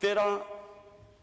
13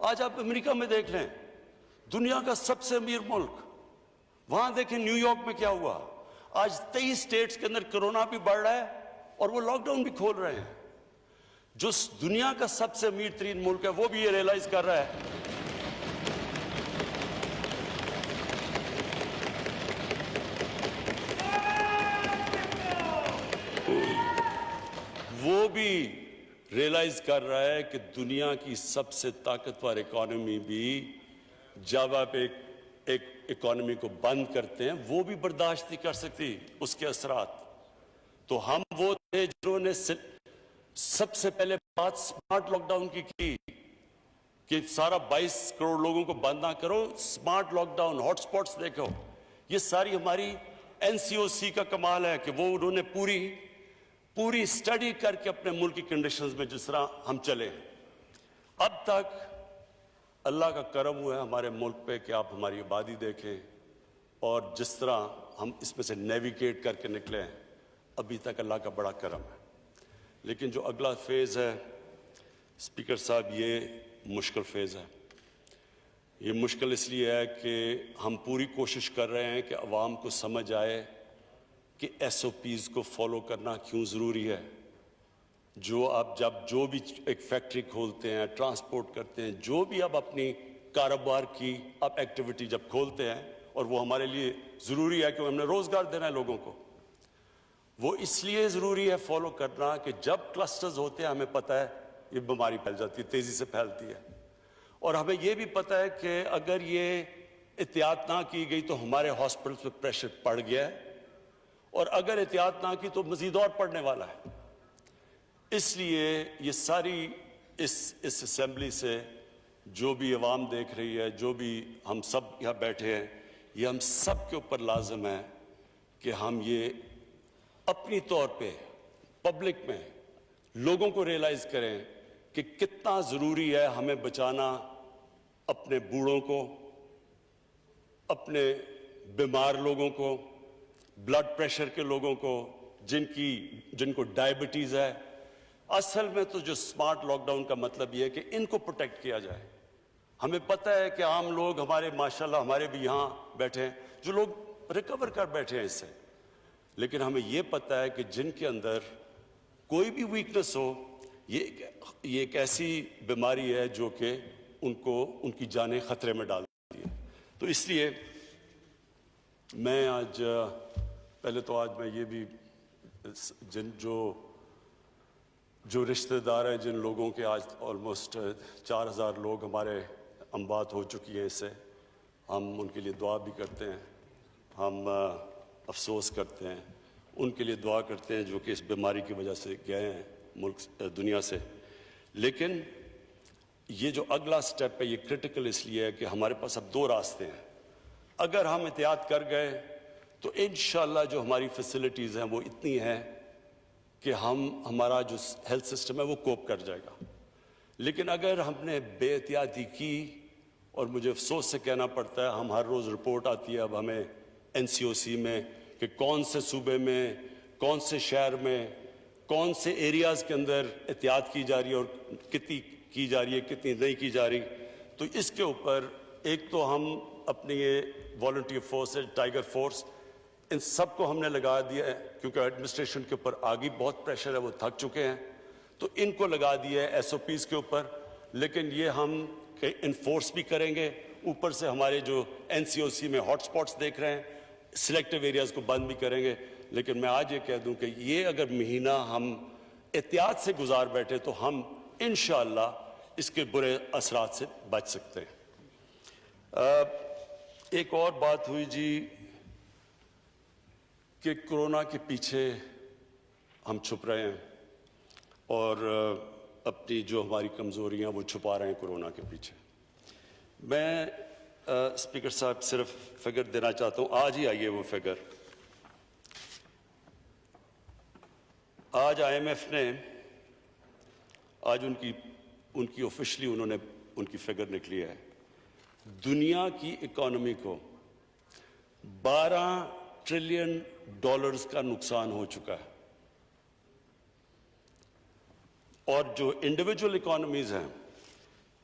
آج آپ امریکہ میں دیکھ لیں, دنیا کا سب سے امیر ملک, وہاں دیکھیں نیو یارک میں کیا ہوا. آج 23 اسٹیٹس کے اندر کرونا بھی بڑھ رہا ہے اور وہ لاک ڈاؤن بھی کھول رہے ہیں. جو دنیا کا سب سے امیر ترین ملک ہے وہ بھی یہ ریئلائز کر رہا ہے. وہ بھی ریئلائز کر رہا ہے کہ دنیا کی سب سے طاقتور اکانومی بھی جب آپ ایک اکانومی کو بند کرتے ہیں وہ بھی برداشت نہیں کر سکتی اس کے اثرات. تو ہم وہ تھے جنہوں نے سب سے پہلے بات سمارٹ لاک ڈاؤن کی کہ سارا 22 کروڑ لوگوں کو بند نہ کرو, smart lockdown, hot spots دیکھو. یہ ساری ہماری NCOC کا کمال ہے کہ وہ انہوں نے پوری اسٹڈی کر کے اپنے ملک کی کنڈیشنز میں جس طرح ہم چلے. اب تک اللہ کا کرم ہوا ہے ہمارے ملک پہ کہ آپ ہماری آبادی دیکھیں اور جس طرح ہم اس میں سے نیویگیٹ کر کے نکلے ہیں, ابھی تک اللہ کا بڑا کرم ہے. لیکن جو اگلا فیز ہے اسپیکر صاحب, یہ مشکل فیز ہے. یہ مشکل اس لیے ہے کہ ہم پوری کوشش کر رہے ہیں کہ عوام کو سمجھ آئے کہ SOPs کو فالو کرنا کیوں ضروری ہے. جو بھی ایک فیکٹری کھولتے ہیں, ٹرانسپورٹ کرتے ہیں, جو بھی اب اپنی کاروبار کی اب ایکٹیویٹی جب کھولتے ہیں, اور وہ ہمارے لیے ضروری ہے کہ ہم نے روزگار دینا ہے لوگوں کو, وہ اس لیے ضروری ہے فالو کرنا کہ جب کلسٹرز ہوتے ہیں ہمیں پتہ ہے یہ بیماری پھیل جاتی ہے, تیزی سے پھیلتی ہے. اور ہمیں یہ بھی پتہ ہے کہ اگر یہ احتیاط نہ کی گئی تو ہمارے ہاسپٹلس پہ پریشر پڑ گیا ہے, اور اگر احتیاط نہ کی تو مزید اور پڑنے والا ہے. اس لیے یہ ساری اس اسمبلی سے جو بھی عوام دیکھ رہی ہے, جو بھی ہم سب یہاں بیٹھے ہیں, یہ ہم سب کے اوپر لازم ہے کہ ہم یہ اپنی طور پہ پبلک میں لوگوں کو ریئلائز کریں کہ کتنا ضروری ہے ہمیں بچانا اپنے بوڑھوں کو, اپنے بیمار لوگوں کو, بلڈ پریشر کے لوگوں کو, جن کو ڈائبٹیز ہے. اصل میں تو جو سمارٹ لاک ڈاؤن کا مطلب یہ ہے کہ ان کو پروٹیکٹ کیا جائے. ہمیں پتہ ہے کہ عام لوگ ہمارے ماشاءاللہ ہمارے بھی یہاں بیٹھے ہیں جو لوگ ریکور کر بیٹھے ہیں اس سے, لیکن ہمیں یہ پتہ ہے کہ جن کے اندر کوئی بھی ویکنس ہو, یہ ایک ایسی بیماری ہے جو کہ ان کی جانیں خطرے میں ڈال دیتی ہے. تو اس لیے میں آج میں یہ بھی جو رشتہ دار ہیں, جن لوگوں کے آج آلموسٹ 4000 لوگ ہمارے اموات ہو چکی ہیں, اس سے ہم ان کے لیے دعا بھی کرتے ہیں, ہم افسوس کرتے ہیں, ان کے لیے دعا کرتے ہیں جو کہ اس بیماری کی وجہ سے گئے ہیں ملک دنیا سے. لیکن یہ جو اگلا سٹیپ ہے یہ کرٹیکل اس لیے ہے کہ ہمارے پاس اب 2 راستے ہیں. اگر ہم احتیاط کر گئے تو انشاءاللہ جو ہماری فیسلٹیز ہیں وہ اتنی ہیں کہ ہمارا جو ہیلتھ سسٹم ہے وہ کوپ کر جائے گا. لیکن اگر ہم نے بے احتیاطی کی, اور مجھے افسوس سے کہنا پڑتا ہے ہم ہر روز رپورٹ آتی ہے اب ہمیں NCOC میں کہ کون سے صوبے میں, کون سے شہر میں, کون سے ایریاز کے اندر احتیاط کی جا رہی ہے اور کتنی کی جا رہی ہے, کتنی نہیں کی جا رہی. تو اس کے اوپر ایک تو ہم اپنی یہ والنٹیئر فورس ہے, ٹائیگر فورس, ان سب کو ہم نے لگا دیا ہے کیونکہ ایڈمنسٹریشن کے اوپر آگے بہت پریشر ہے, وہ تھک چکے ہیں, تو ان کو لگا دیا ہے SOPs کے اوپر. لیکن یہ ہم انفورس بھی کریں گے, اوپر سے ہمارے جو NCOC میں ہاٹ سپاٹس دیکھ رہے ہیں سلیکٹیو ایریاز کو بند بھی کریں گے. لیکن میں آج یہ کہہ دوں کہ یہ اگر مہینہ ہم احتیاط سے گزار بیٹھے تو ہم انشاءاللہ اس کے برے اثرات سے بچ سکتے ہیں. ایک اور بات ہوئی جی کہ کورونا کے پیچھے ہم چھپ رہے ہیں اور اپنی جو ہماری کمزوریاں وہ چھپا رہے ہیں کورونا کے پیچھے. میں اسپیکر صاحب صرف فگر دینا چاہتا ہوں, آج ہی آئیے وہ فگر. آج IMF نے آج ان کی آفیشلی انہوں نے ان کی فگر نکلی ہے. دنیا کی اکانومی کو $12 ٹریلین کا نقصان ہو چکا ہے, اور جو انڈیویجول اکانومیز ہیں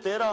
13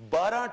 $12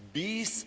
$20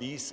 $20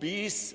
$20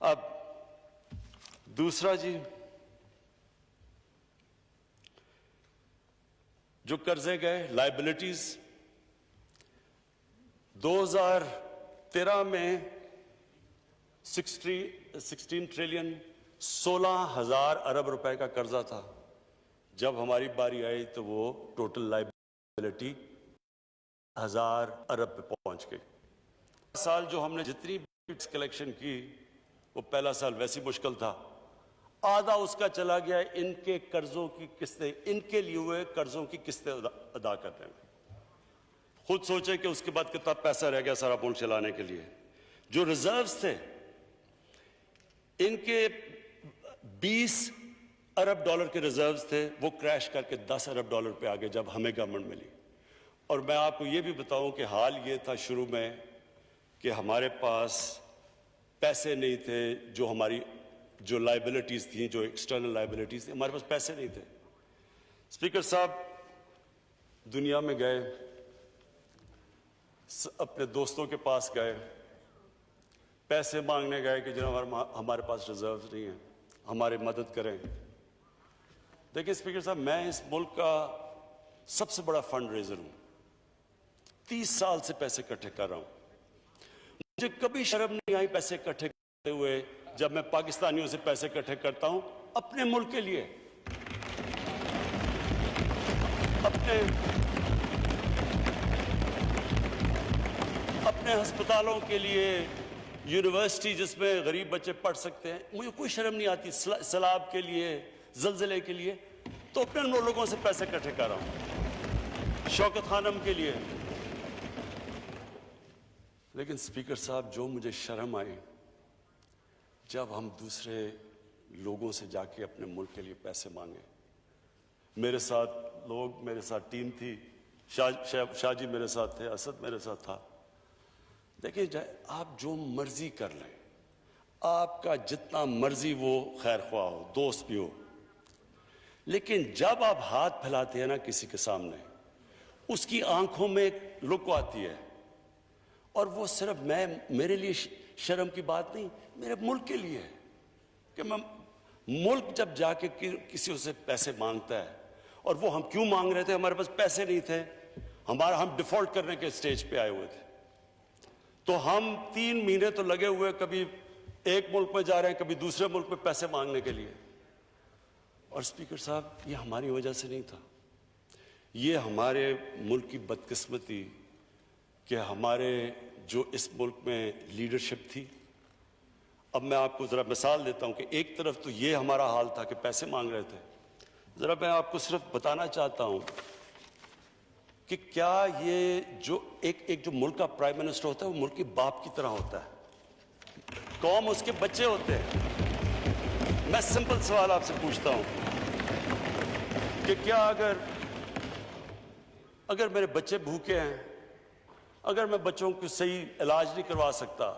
اب دوسرا جی، جو قرضے گئے لائبلٹیز 2013 میں 16 ٹریلین 16,000 ارب روپے کا قرضہ تھا. جب ہماری باری آئی تو وہ ٹوٹل لائبلٹی 1,000 ارب پہ پہنچ گئی. سال جو ہم نے جتنی کلیکشن کی وہ پہلا سال ویسی مشکل تھا، آدھا اس کا چلا گیا ان کے قرضوں کی قسطیں، ان کے لیے ہوئے قرضوں کی قسطیں ادا کرنے میں. خود سوچیں کہ اس کے بعد کتنا پیسہ رہ گیا سارا ملک چلانے کے لیے. جو ریزروز تھے ان کے 20 ارب ڈالر کے ریزروز تھے، وہ کریش کر کے 10 ارب ڈالر پہ آگے جب ہمیں گورنمنٹ ملی. اور میں آپ کو یہ بھی بتاؤں کہ حال یہ تھا شروع میں کہ ہمارے پاس پیسے نہیں تھے، جو لائبلٹیز تھیں، جو ایکسٹرنل لائبلٹیز تھیں، ہمارے پاس پیسے نہیں تھے. اسپیکر صاحب دنیا میں گئے، اپنے دوستوں کے پاس گئے، پیسے مانگنے گئے کہ جناب ہمارے پاس ریزروز نہیں ہیں، ہماری مدد کریں. دیکھیں اسپیکر صاحب، میں اس ملک کا سب سے بڑا فنڈ ریزر ہوں. 30 سال سے پیسے اکٹھے کر رہا ہوں. مجھے کبھی شرم نہیں آئی پیسے اکٹھے کرتے ہوئے جب میں پاکستانیوں سے پیسے اکٹھے کرتا ہوں اپنے ملک کے لیے، اپنے ہسپتالوں کے لیے، یونیورسٹی جس میں غریب بچے پڑھ سکتے ہیں. مجھے کوئی شرم نہیں آتی. سیلاب کے لیے، زلزلے کے لیے، تو اپنے لوگوں سے پیسے اکٹھے کر رہا ہوں، شوکت خانم کے لیے. لیکن اسپیکر صاحب جو مجھے شرم آئی جب ہم دوسرے لوگوں سے جا کے اپنے ملک کے لیے پیسے مانگے. میرے ساتھ لوگ، میرے ساتھ ٹیم تھی، شاہ جی میرے ساتھ تھے، اسد میرے ساتھ تھا. دیکھیں آپ جو مرضی کر لیں، آپ کا جتنا مرضی وہ خیر خواہ ہو، دوست بھی ہو، لیکن جب آپ ہاتھ پھیلاتے ہیں نا کسی کے سامنے، اس کی آنکھوں میں ایک لک آتی ہے. اور وہ صرف میرے لیے شرم کی بات نہیں، میرے ملک کے لیے ہے کہ میں ملک جب جا کے کسی سے پیسے مانگتا ہے. اور وہ ہم کیوں مانگ رہے تھے؟ ہمارے پاس پیسے نہیں تھے، ہم ڈیفالٹ کرنے کے سٹیج پہ آئے ہوئے تھے. تو ہم 3 مہینے تو لگے ہوئے، کبھی ایک ملک میں جا رہے ہیں، کبھی دوسرے ملک میں پیسے مانگنے کے لیے. اور اسپیکر صاحب یہ ہماری وجہ سے نہیں تھا، یہ ہمارے ملک کی بدقسمتی کہ ہمارے جو اس ملک میں لیڈرشپ تھی. اب میں آپ کو ذرا مثال دیتا ہوں کہ ایک طرف تو یہ ہمارا حال تھا کہ پیسے مانگ رہے تھے. ذرا میں آپ کو صرف بتانا چاہتا ہوں کہ کیا یہ جو ایک جو ملک کا پرائم منسٹر ہوتا ہے وہ ملک کے باپ کی طرح ہوتا ہے، قوم اس کے بچے ہوتے ہیں. میں سمپل سوال آپ سے پوچھتا ہوں کہ کیا اگر میرے بچے بھوکے ہیں، اگر میں بچوں کو صحیح علاج نہیں کروا سکتا،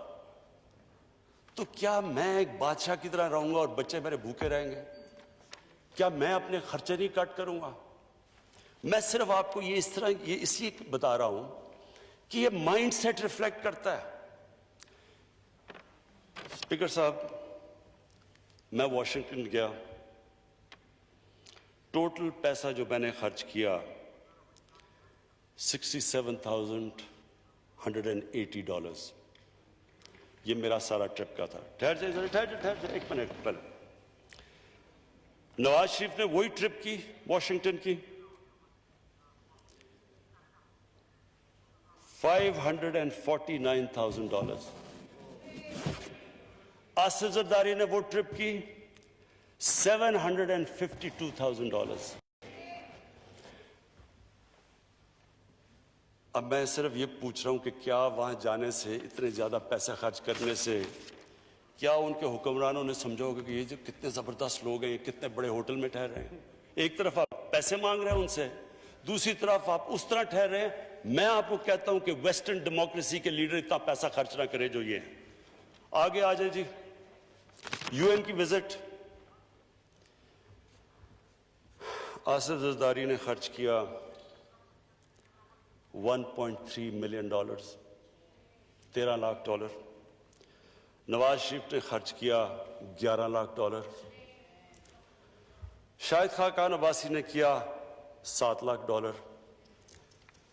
تو کیا میں ایک بادشاہ کی طرح رہوں گا اور بچے میرے بھوکے رہیں گے؟ کیا میں اپنے خرچے نہیں کٹ کروں گا؟ میں صرف آپ کو یہ اس لیے بتا رہا ہوں کہ یہ مائنڈ سیٹ ریفلیکٹ کرتا ہے. اسپیکر صاحب میں واشنگٹن گیا، ٹوٹل پیسہ جو میں نے خرچ کیا $67,180. یہ میرا سارا ٹرپ کا تھا. ٹھہر جائے ایک منٹ پہلے. نواز شریف نے وہی ٹرپ کی واشنگٹن کی، $549,000. آصف زرداری نے وہ ٹرپ کی $752,000. اب میں صرف یہ پوچھ رہا ہوں کہ کیا وہاں جانے سے، اتنے زیادہ پیسے خرچ کرنے سے، کیا ان کے حکمرانوں نے سمجھا ہوگا کہ یہ جو کتنے زبردست لوگ ہیں، یہ کتنے بڑے ہوٹل میں ٹھہر رہے ہیں؟ ایک طرف آپ پیسے مانگ رہے ہیں ان سے، دوسری طرف آپ اس طرح ٹھہر رہے ہیں. میں آپ کو کہتا ہوں کہ ویسٹرن ڈیموکریسی کے لیڈر اتنا پیسہ خرچ نہ کرے جو یہ ہیں. آگے آ جائے جی. UN کی وزٹ، آصف زرداری نے خرچ کیا $1.3 ملین، $13 لاکھ. نواز شریف نے خرچ کیا $11 لاکھ، شاہد خاقان عباسی نے کیا $7 لاکھ۔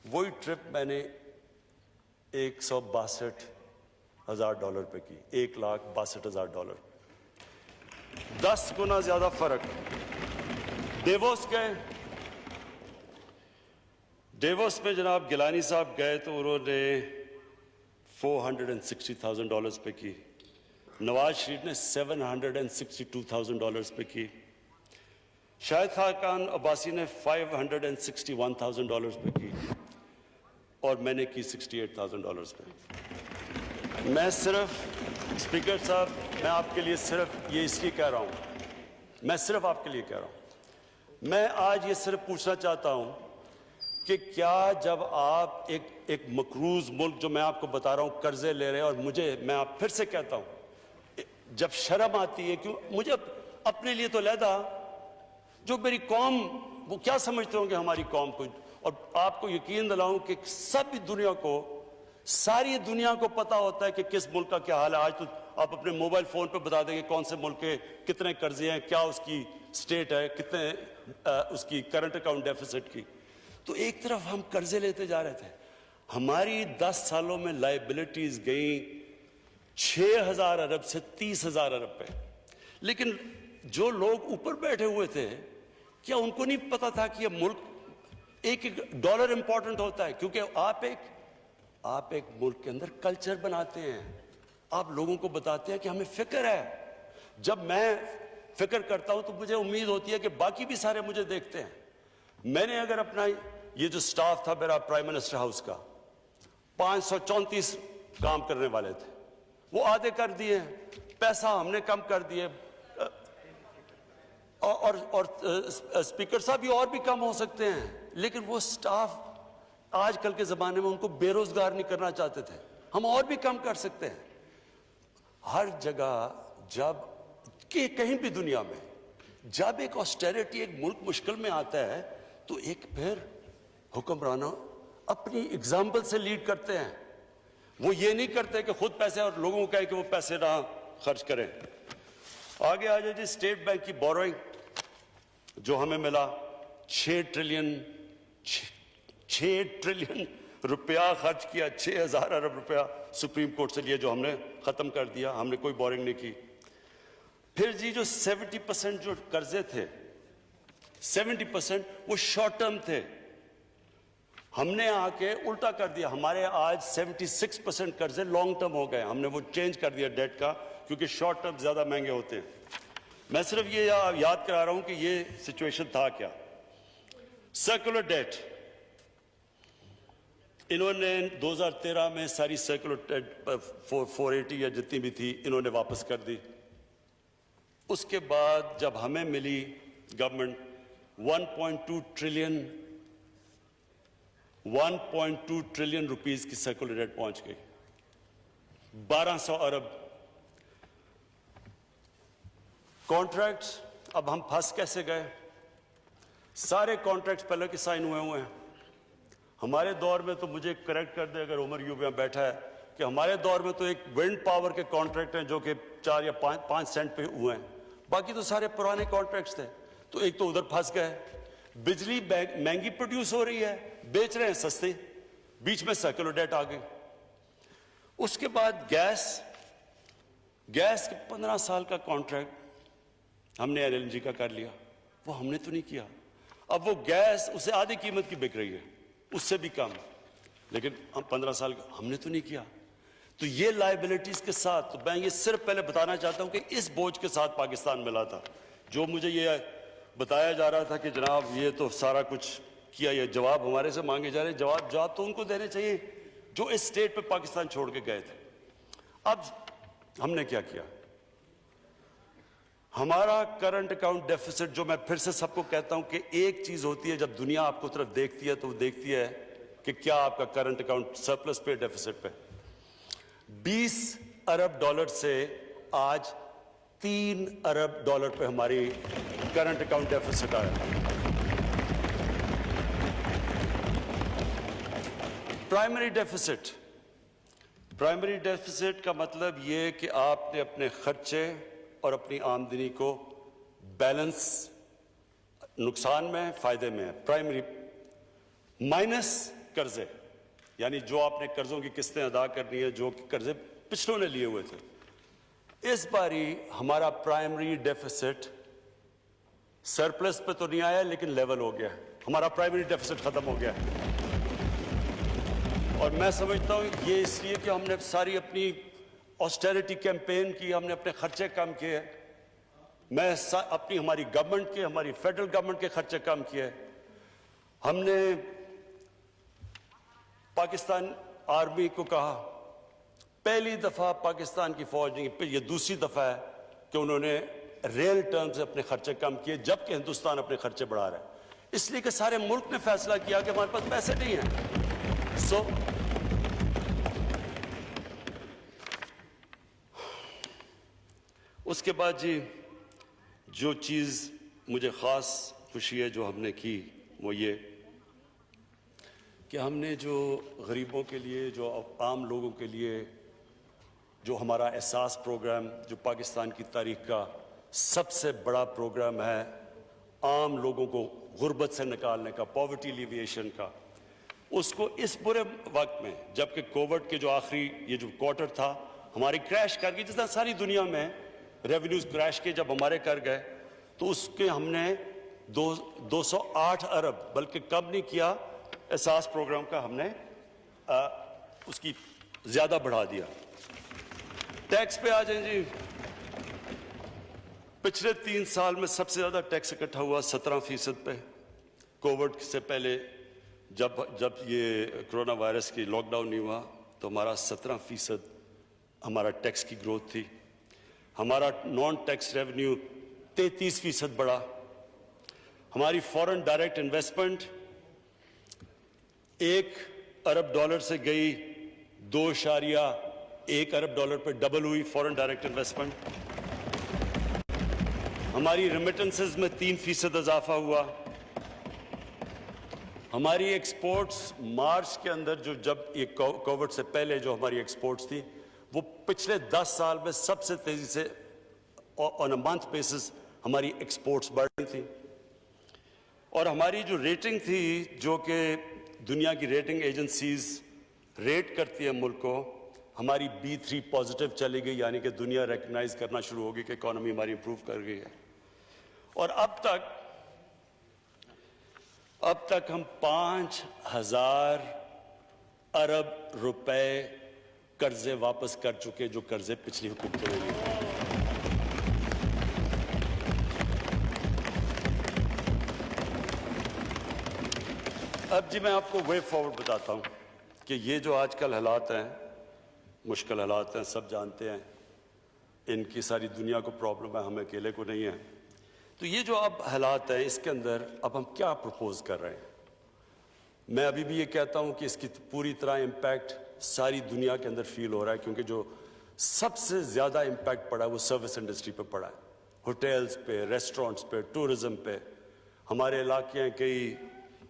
وہی ٹرپ میں نے $162,000 پہ کی، $1,62,000، 10 گنا زیادہ فرق۔ ڈیووس گئے، ڈیووس میں جناب گیلانی صاحب گئے تو انہوں نے $460,000 پہ کی، نواز شریف نے $762,000 پہ کی، شاہد خاقان عباسی نے $561,000 پہ کی، اور میں نے کی $68,000 پہ۔ میں صرف اسپیکر صاحب، میں آپ کے لیے صرف یہ اس لیے کہہ رہا ہوں، میں صرف آپ کے لیے کہہ رہا ہوں، میں آج یہ صرف پوچھنا چاہتا ہوں کہ کیا جب آپ ایک مقروض ملک جو میں آپ کو بتا رہا ہوں قرضے لے رہے ہیں، اور میں آپ پھر سے کہتا ہوں جب شرم آتی ہے، کیوں مجھے اپنے لیے تو علیحدہ، جو میری قوم وہ کیا سمجھتے ہوں گے ہماری قوم کو، اور آپ کو یقین دلاؤں کہ سب دنیا کو، ساری دنیا کو پتا ہوتا ہے کہ کس ملک کا کیا حال ہے۔ آج تو آپ اپنے موبائل فون پہ بتا دیں کہ کون سے ملک کے کتنے قرضے ہیں، کیا اس کی سٹیٹ ہے، کتنے اس کی کرنٹ اکاؤنٹ ڈیفیسٹ کی۔ تو ایک طرف ہم قرضے لیتے جا رہے تھے، ہماری 10 سالوں میں لائبلٹیز گئیں 6,000 ارب سے 30,000 ارب پہ، لیکن جو لوگ اوپر بیٹھے ہوئے تھے کیا ان کو نہیں پتا تھا کہ یہ ملک ایک ڈالر امپورٹنٹ ہوتا ہے؟ کیونکہ آپ ایک ملک کے اندر کلچر بناتے ہیں، آپ لوگوں کو بتاتے ہیں کہ ہمیں فکر ہے۔ جب میں فکر کرتا ہوں تو مجھے امید ہوتی ہے کہ باقی بھی سارے مجھے دیکھتے ہیں۔ میں نے اگر اپنا یہ جو سٹاف تھا میرا پرائم منسٹر ہاؤس کا، 534 کام کرنے والے تھے، وہ آدھے کر دیے، پیسہ ہم نے کم کر دیے، اور اسپیکر صاحب یہ اور بھی کم ہو سکتے ہیں، لیکن وہ سٹاف آج کل کے زمانے میں ان کو بے روزگار نہیں کرنا چاہتے تھے۔ ہم اور بھی کم کر سکتے ہیں۔ ہر جگہ جب کہ کہیں بھی دنیا میں جب ایک آسٹیریٹی، ایک ملک مشکل میں آتا ہے تو ایک پھر حکمرانوں اپنی اگزامپل سے لیڈ کرتے ہیں، وہ یہ نہیں کرتے کہ خود پیسے اور لوگوں کو کہیں کہ وہ پیسے نہ خرچ کریں۔ آگے آ جائے جی، اسٹیٹ بینک کی بوروئنگ جو ہمیں ملا 6 ٹریلین روپیہ خرچ کیا، 6,000 ارب روپیہ سپریم کورٹ سے لیا، جو ہم نے ختم کر دیا، ہم نے کوئی بورنگ نہیں کی۔ پھر جی جو 70% جو قرضے تھے، 70% وہ شارٹ ٹرم تھے، ہم نے آ کے الٹا کر دیا، ہمارے آج 76% قرضے لانگ ٹرم ہو گئے، ہم نے وہ چینج کر دیا ڈیٹ کا، کیونکہ شارٹ ٹرم زیادہ مہنگے ہوتے ہیں۔ میں صرف یہ یاد کرا رہا ہوں کہ یہ سچویشن تھا کیا۔ سرکولر ڈیٹ انہوں نے 2013 میں ساری سرکولر ڈیٹ 480 یا جتنی بھی تھی انہوں نے واپس کر دی۔ اس کے بعد جب ہمیں ملی گورنمنٹ 1.2 ٹریلین روپیز کی سرکولر ڈیٹ پہنچ گئی، 1200 ارب۔ کانٹریکٹس، اب ہم پھنس کیسے گئے؟ سارے کانٹریکٹس پہلے کے سائن ہوئے ہیں۔ ہمارے دور میں تو مجھے کریکٹ کر دے اگر عمر یوں یہاں بیٹھا ہے، کہ ہمارے دور میں تو ایک ونڈ پاور کے کانٹریکٹ ہیں جو کہ 4 یا 5 سینٹ پہ ہوئے ہیں، باقی تو سارے پرانے کانٹریکٹس تھے۔ تو ایک تو ادھر پھنس گئے، بجلی مہنگی پروڈیوس ہو رہی ہے، بیچ رہے ہیں سستے، بیچ میں سرکولر ڈیٹ آ گئی۔ اس کے بعد گیس کے 15 سال کا کانٹریکٹ ہم نے LNG کا کر لیا، وہ ہم نے تو نہیں کیا۔ اب وہ گیس اسے آدھی قیمت کی بک رہی ہے، اس سے بھی کم، لیکن ہم 15 سال کا ہم نے تو نہیں کیا۔ تو یہ لائبلٹیز کے ساتھ، تو میں یہ صرف پہلے بتانا چاہتا ہوں کہ اس بوجھ کے ساتھ پاکستان ملا تھا۔ جو مجھے یہ بتایا جا رہا تھا کہ جناب یہ تو سارا کچھ کیا، یہ جواب ہمارے سے مانگے جا رہے، جواب تو ان کو دینے چاہیے جو اس سٹیٹ پہ پاکستان چھوڑ کے گئے تھے۔ اب ہم نے کیا کیا؟ ہمارا کرنٹ اکاؤنٹ ڈیفیسٹ، جو میں پھر سے سب کو کہتا ہوں کہ ایک چیز ہوتی ہے جب دنیا آپ کو طرف دیکھتی ہے تو وہ دیکھتی ہے کہ کیا آپ کا کرنٹ اکاؤنٹ سرپلس پہ ڈیفیسٹ پہ۔ 20 ارب ڈالر سے آج 3 ارب ڈالر پہ ہماری کرنٹ اکاؤنٹ ڈیفیسٹ آیا۔ پرائمری ڈیفیسٹ پرائمری ڈیفیسٹ کا مطلب یہ کہ آپ نے اپنے خرچے اور اپنی آمدنی کو بیلنس، نقصان میں فائدے میں ہے، پرائمری مائنس قرضے، یعنی جو آپ نے قرضوں کی قسطیں ادا کرنی ہے، جو قرضے پچھلوں نے لیے ہوئے تھے۔ اس باری ہمارا پرائمری ڈیفیسٹ سرپلس پہ تو نہیں آیا لیکن لیول ہو گیا ہے، ہمارا پرائمری ڈیفیسٹ ختم ہو گیا ہے۔ اور میں سمجھتا ہوں یہ اس لیے کہ ہم نے ساری اپنی آسٹیرٹی کیمپین کی، ہم نے اپنے خرچے کم کیے، میں اپنی ہماری گورنمنٹ کے، ہماری فیڈرل گورنمنٹ کے خرچے کم کیے، ہم نے پاکستان آرمی کو کہا، پہلی دفعہ پاکستان کی فوج نے، یہ دوسری دفعہ ہے کہ انہوں نے ریل ٹرم سے اپنے خرچے کم کیے، جبکہ ہندوستان اپنے خرچے بڑھا رہا ہے، اس لیے کہ سارے ملک نے فیصلہ کیا کہ ہمارے پاس پیسے نہیں ہیں۔ اس کے بعد جی جو چیز مجھے خاص خوشی ہے جو ہم نے کی وہ یہ کہ ہم نے جو غریبوں کے لیے، جو عام لوگوں کے لیے جو ہمارا احساس پروگرام، جو پاکستان کی تاریخ کا سب سے بڑا پروگرام ہے عام لوگوں کو غربت سے نکالنے کا، پاورٹی ایلیویشن کا، اس کو اس برے وقت میں جبکہ کووڈ کے جو آخری یہ جو کوارٹر تھا ہماری کریش کر گئی، جس طرح ساری دنیا میں ریونیوز کریش کے جب ہمارے کر گئے تو اس کے ہم نے 208 ارب بلکہ کم نہیں کیا، احساس پروگرام کا ہم نے اس کی زیادہ بڑھا دیا۔ ٹیکس پہ آ جائیں جی، پچھلے 3 سال میں سب سے زیادہ ٹیکس اکٹھا ہوا 17% پہ، کووڈ سے پہلے جب یہ کرونا وائرس کی لاک ڈاؤن نہیں ہوا تو ہمارا 17% ہمارا ٹیکس کی گروتھ تھی، ہمارا نان ٹیکس ریونیو 33% بڑھا، ہماری فورن ڈائریکٹ انویسٹمنٹ $1 ارب سے گئی $2.1 ارب پہ ڈبل ہوئی فورن ڈائریکٹ انویسٹمنٹ، ہماری ریمیٹنسز میں 3% اضافہ ہوا، ہماری ایکسپورٹس مارچ کے اندر جب یہ کووڈ سے پہلے جو ہماری ایکسپورٹس تھی وہ پچھلے 10 سال میں سب سے تیزی سے آن اے منتھ بیسس ہماری ایکسپورٹس بڑھ رہی تھی، اور ہماری جو ریٹنگ تھی جو کہ دنیا کی ریٹنگ ایجنسیز ریٹ کرتی ہے ملک کو، ہماری B3 پازیٹیو چلی گئی، یعنی کہ دنیا ریکگنائز کرنا شروع ہوگی کہ اکانومی ہماری امپروو کر گئی ہے، اور اب تک ہم 5,000 ارب روپے قرضے واپس کر چکے جو قرضے پچھلی حکومتوں نے لیے۔ اب جی میں آپ کو وے فارورڈ بتاتا ہوں کہ یہ جو آج کل حالات ہیں، مشکل حالات ہیں، سب جانتے ہیں، ان کی ساری دنیا کو پرابلم ہے، ہمیں اکیلے کو نہیں ہے، تو یہ جو اب حالات ہیں اس کے اندر اب ہم کیا پروپوز کر رہے ہیں؟ میں ابھی بھی یہ کہتا ہوں کہ اس کی پوری طرح امپیکٹ ساری دنیا کے اندر فیل ہو رہا ہے، کیونکہ جو سب سے زیادہ امپیکٹ پڑا ہے وہ سروس انڈسٹری پہ پڑا ہے، ہوٹلز پہ، ریسٹورنٹس پہ، ٹورزم پہ، ہمارے علاقے ہیں کئی،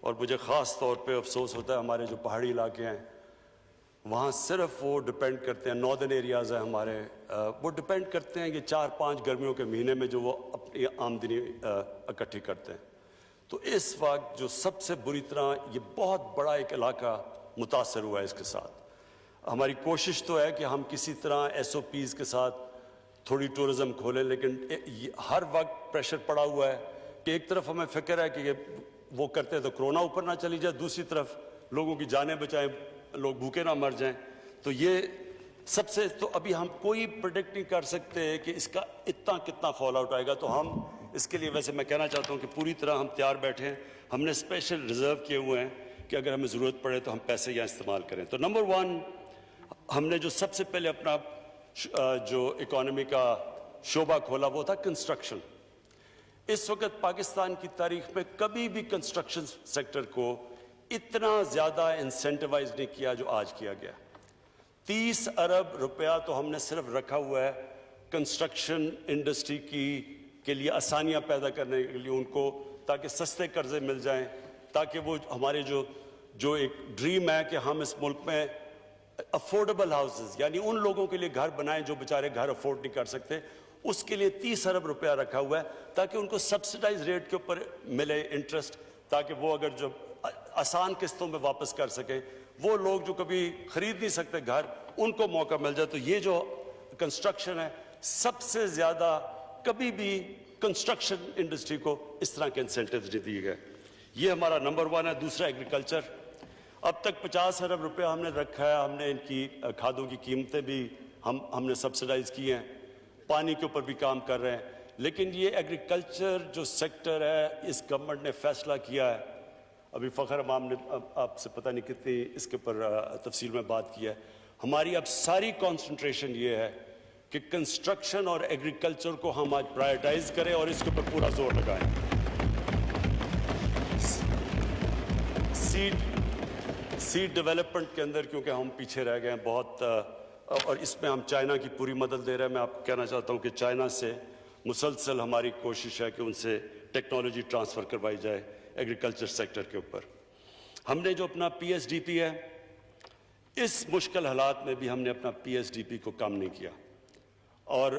اور مجھے خاص طور پہ افسوس ہوتا ہے ہمارے جو پہاڑی علاقے ہیں وہاں صرف وہ ڈپینڈ کرتے ہیں، ناردرن ایریاز ہیں ہمارے، وہ ڈپینڈ کرتے ہیں یہ 4-5 گرمیوں کے مہینے میں جو وہ اپنی آمدنی اکٹھی کرتے ہیں، تو اس وقت جو سب سے بری طرح یہ بہت بڑا ایک علاقہ متاثر ہوا ہے اس کے ساتھ۔ ہماری کوشش تو ہے کہ ہم کسی طرح SOPs کے ساتھ تھوڑی ٹورزم کھولیں، لیکن ہر وقت پریشر پڑا ہوا ہے کہ ایک طرف ہمیں فکر ہے کہ یہ وہ کرتے ہیں تو کرونا اوپر نہ چلی جائے، دوسری طرف لوگوں کی جانیں بچائیں، لوگ بھوکے نہ مر جائیں، تو یہ سب سے تو ابھی ہم کوئی پریڈکٹ نہیں کر سکتے کہ اس کا کتنا فال آؤٹ آئے گا، تو ہم اس کے لیے ویسے میں کہنا چاہتا ہوں کہ پوری طرح ہم تیار بیٹھے ہیں، ہم نے اسپیشل ریزرو کیے ہوئے ہیں کہ اگر ہمیں ضرورت پڑے تو ہم پیسے یہاں استعمال کریں۔ تو نمبر 1 ہم نے جو سب سے پہلے اپنا جو اکانومی کا شعبہ کھولا وہ تھا کنسٹرکشن۔ اس وقت پاکستان کی تاریخ میں کبھی بھی کنسٹرکشن سیکٹر کو اتنا زیادہ انسینٹیوائز نہیں کیا جو آج کیا گیا۔ 30 ارب روپیہ تو ہم نے صرف رکھا ہوا ہے کنسٹرکشن انڈسٹری کے لیے آسانیاں پیدا کرنے کے لیے، ان کو تاکہ سستے قرضے مل جائیں، تاکہ وہ ہمارے جو ایک ڈریم ہے کہ ہم اس ملک میں افورڈیبل ہاؤسز، یعنی ان لوگوں کے لیے گھر بنائیں جو بیچارے گھر افورڈ نہیں کر سکتے، اس کے لیے 30 ارب روپیہ رکھا ہوا ہے تاکہ ان کو سبسڈائز ریٹ کے اوپر ملے انٹرسٹ، تاکہ وہ اگر جو آسان قسطوں میں واپس کر سکیں، وہ لوگ جو کبھی خرید نہیں سکتے گھر، ان کو موقع مل جائے۔ تو یہ جو کنسٹرکشن ہے، سب سے زیادہ کبھی بھی کنسٹرکشن انڈسٹری کو اس طرح کے انسینٹیوز نہیں دیے گئے۔ یہ ہمارا نمبر 1 ہے۔ دوسرا ایگریکلچر، اب تک 50 ارب روپے ہم نے رکھا ہے، ہم نے ان کی کھادوں کی قیمتیں بھی ہم نے سبسڈائز کی ہیں، پانی کے اوپر بھی کام کر رہے ہیں، لیکن یہ ایگریکلچر جو سیکٹر ہے، اس گورنمنٹ نے فیصلہ کیا ہے، ابھی فخر امام نے آپ سے پتہ نہیں کتنی اس کے اوپر تفصیل میں بات کی ہے، ہماری اب ساری کانسنٹریشن یہ ہے کہ کنسٹرکشن اور ایگریکلچر کو ہم آج پرائیورٹائز کریں اور اس کے اوپر پورا زور لگائیں۔ سیڈ ڈیولپمنٹ کے اندر کیونکہ ہم پیچھے رہ گئے ہیں بہت، اور اس میں ہم چائنا کی پوری مدد دے رہے ہیں۔ میں آپ کو کہنا چاہتا ہوں کہ چائنا سے مسلسل ہماری کوشش ہے کہ ان سے ٹیکنالوجی ٹرانسفر کروائی جائے ایگریکلچر سیکٹر کے اوپر۔ ہم نے جو اپنا پی ایس ڈی پی ہے، اس مشکل حالات میں بھی ہم نے اپنا پی ایس ڈی پی کو کم نہیں کیا، اور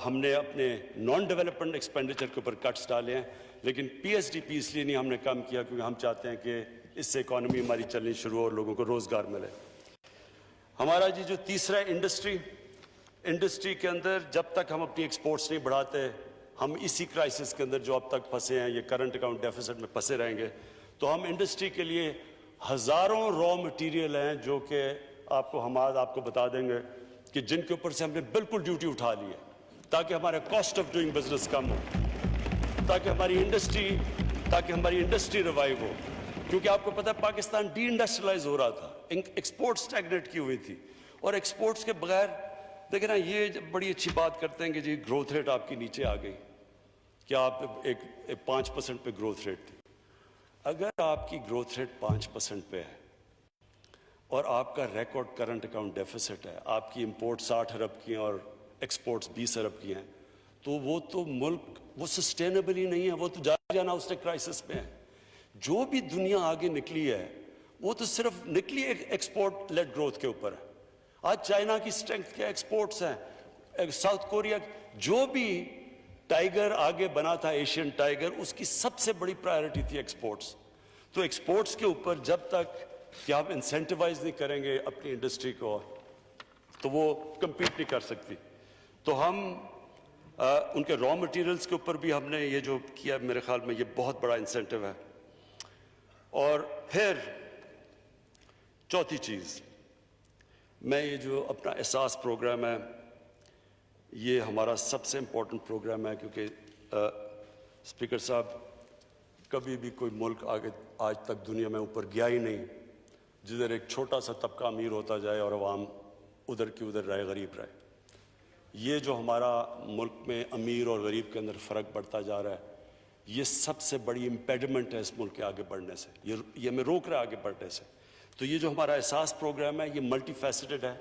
ہم نے اپنے نان ڈیولپمنٹ ایکسپینڈیچر کے اوپر کٹس ڈالے ہیں، لیکن پی ایس ڈی پی اس لیے نہیں ہم نے کم کیا کیونکہ ہم چاہتے ہیں کہ اس سے اکانومی ہماری چلنی شروع ہو اور لوگوں کو روزگار ملے۔ ہمارا جو تیسرا انڈسٹری کے اندر جب تک ہم اپنی ایکسپورٹس نہیں بڑھاتے، ہم اسی کرائسس کے اندر جو اب تک پھنسے ہیں، یہ کرنٹ اکاؤنٹ ڈیفیسٹ میں پھنسے رہیں گے۔ تو ہم انڈسٹری کے لیے ہزاروں را مٹیریل ہیں جو کہ آپ کو حماد آپ کو بتا دیں گے کہ جن کے اوپر سے ہم نے بالکل ڈیوٹی اٹھا لی ہے تاکہ ہمارا کاسٹ آف ڈوئنگ بزنس کم ہو، تاکہ ہماری انڈسٹری ریوائیو ہو، کیونکہ آپ کو پتہ ہے پاکستان ڈی انڈسٹریلائز ہو رہا تھا، ایکسپورٹ سٹیگنیٹ کی ہوئی تھی، اور ایکسپورٹس کے بغیر دیکھیں نا، یہ بڑی اچھی بات کرتے ہیں کہ جی گروتھ ریٹ آپ کی نیچے آ گئی، کہ آپ ایک 5% پہ گروتھ ریٹ تھی۔ اگر آپ کی گروتھ ریٹ 5% پہ ہے اور آپ کا ریکارڈ کرنٹ اکاؤنٹ ڈیفیسٹ ہے، آپ کی امپورٹ 60 ارب کی ہیں اور ایکسپورٹس 20 ارب کی ہیں، تو وہ تو ملک وہ سسٹینیبل ہی نہیں ہے، وہ تو جانا اس نے کرائسس میں ہے۔ جو بھی دنیا آگے نکلی ہے وہ تو صرف نکلی ایکسپورٹ لیڈ گروتھ کے اوپر ہے۔ آج چائنا کی اسٹرینتھ کے ایکسپورٹس ہیں، ساؤتھ کوریا، جو بھی ٹائیگر آگے بنا تھا ایشین ٹائیگر، اس کی سب سے بڑی پرائیورٹی تھی ایکسپورٹس۔ تو ایکسپورٹس کے اوپر جب تک کہ آپ انسینٹیوائز نہیں کریں گے اپنی انڈسٹری کو تو وہ کمپیٹ نہیں کر سکتی۔ تو ہم ان کے را مٹیریلز کے اوپر بھی ہم نے یہ جو کیا، میرے خیال میں یہ بہت بڑا انسینٹیو ہے۔ اور پھر چوتھی چیز، میں یہ جو اپنا احساس پروگرام ہے، یہ ہمارا سب سے امپورٹنٹ پروگرام ہے، کیونکہ اسپیکر صاحب کبھی بھی کوئی ملک آج تک دنیا میں اوپر گیا ہی نہیں جدھر ایک چھوٹا سا طبقہ امیر ہوتا جائے اور عوام ادھر کی ادھر رہے، غریب رہے۔ یہ جو ہمارا ملک میں امیر اور غریب کے اندر فرق بڑھتا جا رہا ہے، یہ سب سے بڑی امپیڈمنٹ ہے اس ملک کے آگے بڑھنے سے، یہ ہمیں روک رہا ہے آگے بڑھنے سے۔ تو یہ جو ہمارا احساس پروگرام ہے، یہ ملٹی فیسٹڈ ہے۔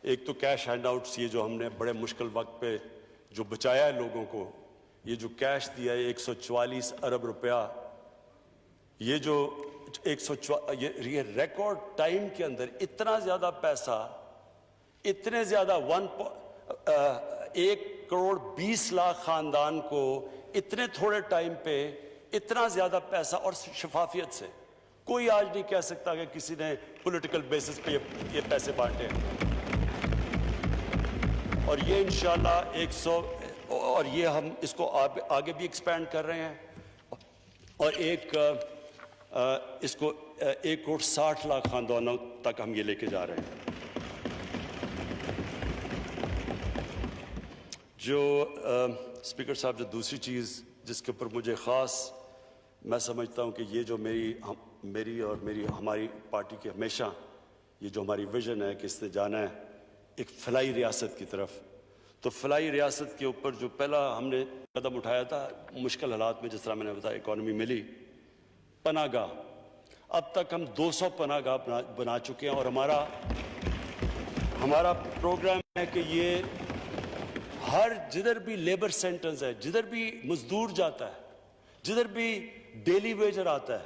ایک تو کیش ہینڈ آؤٹس، یہ جو ہم نے بڑے مشکل وقت پہ جو بچایا ہے لوگوں کو، یہ جو کیش دیا ہے 144 ارب روپیہ، یہ جو یہ ریکارڈ ٹائم کے اندر اتنا زیادہ پیسہ، اتنے زیادہ 1 کروڑ 20 لاکھ خاندان کو اتنے تھوڑے ٹائم پہ اتنا زیادہ پیسہ اور شفافیت سے، کوئی آج نہیں کہہ سکتا کہ کسی نے پولیٹیکل بیسس پہ یہ پیسے بانٹے ہیں۔ اور یہ انشاءاللہ 100، اور یہ ہم اس کو آگے بھی ایکسپینڈ کر رہے ہیں، اور اس کو 1 کروڑ 60 لاکھ خاندانوں تک ہم یہ لے کے جا رہے ہیں۔ جو اسپیکر صاحب، جو دوسری چیز جس کے اوپر مجھے خاص میں سمجھتا ہوں کہ یہ جو میری اور ہماری پارٹی کی ہمیشہ یہ جو ہماری ویژن ہے کہ اس نے جانا ہے ایک فلاحی ریاست کی طرف، تو فلاحی ریاست کے اوپر جو پہلا ہم نے قدم اٹھایا تھا مشکل حالات میں، جس طرح میں نے بتایا اکانومی ملی، پناہ گاہ، اب تک ہم 200 پناہ گاہ بنا چکے ہیں، اور ہمارا پروگرام ہے کہ یہ جدھر بھی لیبر سینٹرز ہے، جدھر بھی مزدور جاتا ہے، جدھر بھی ڈیلی ویجر آتا ہے،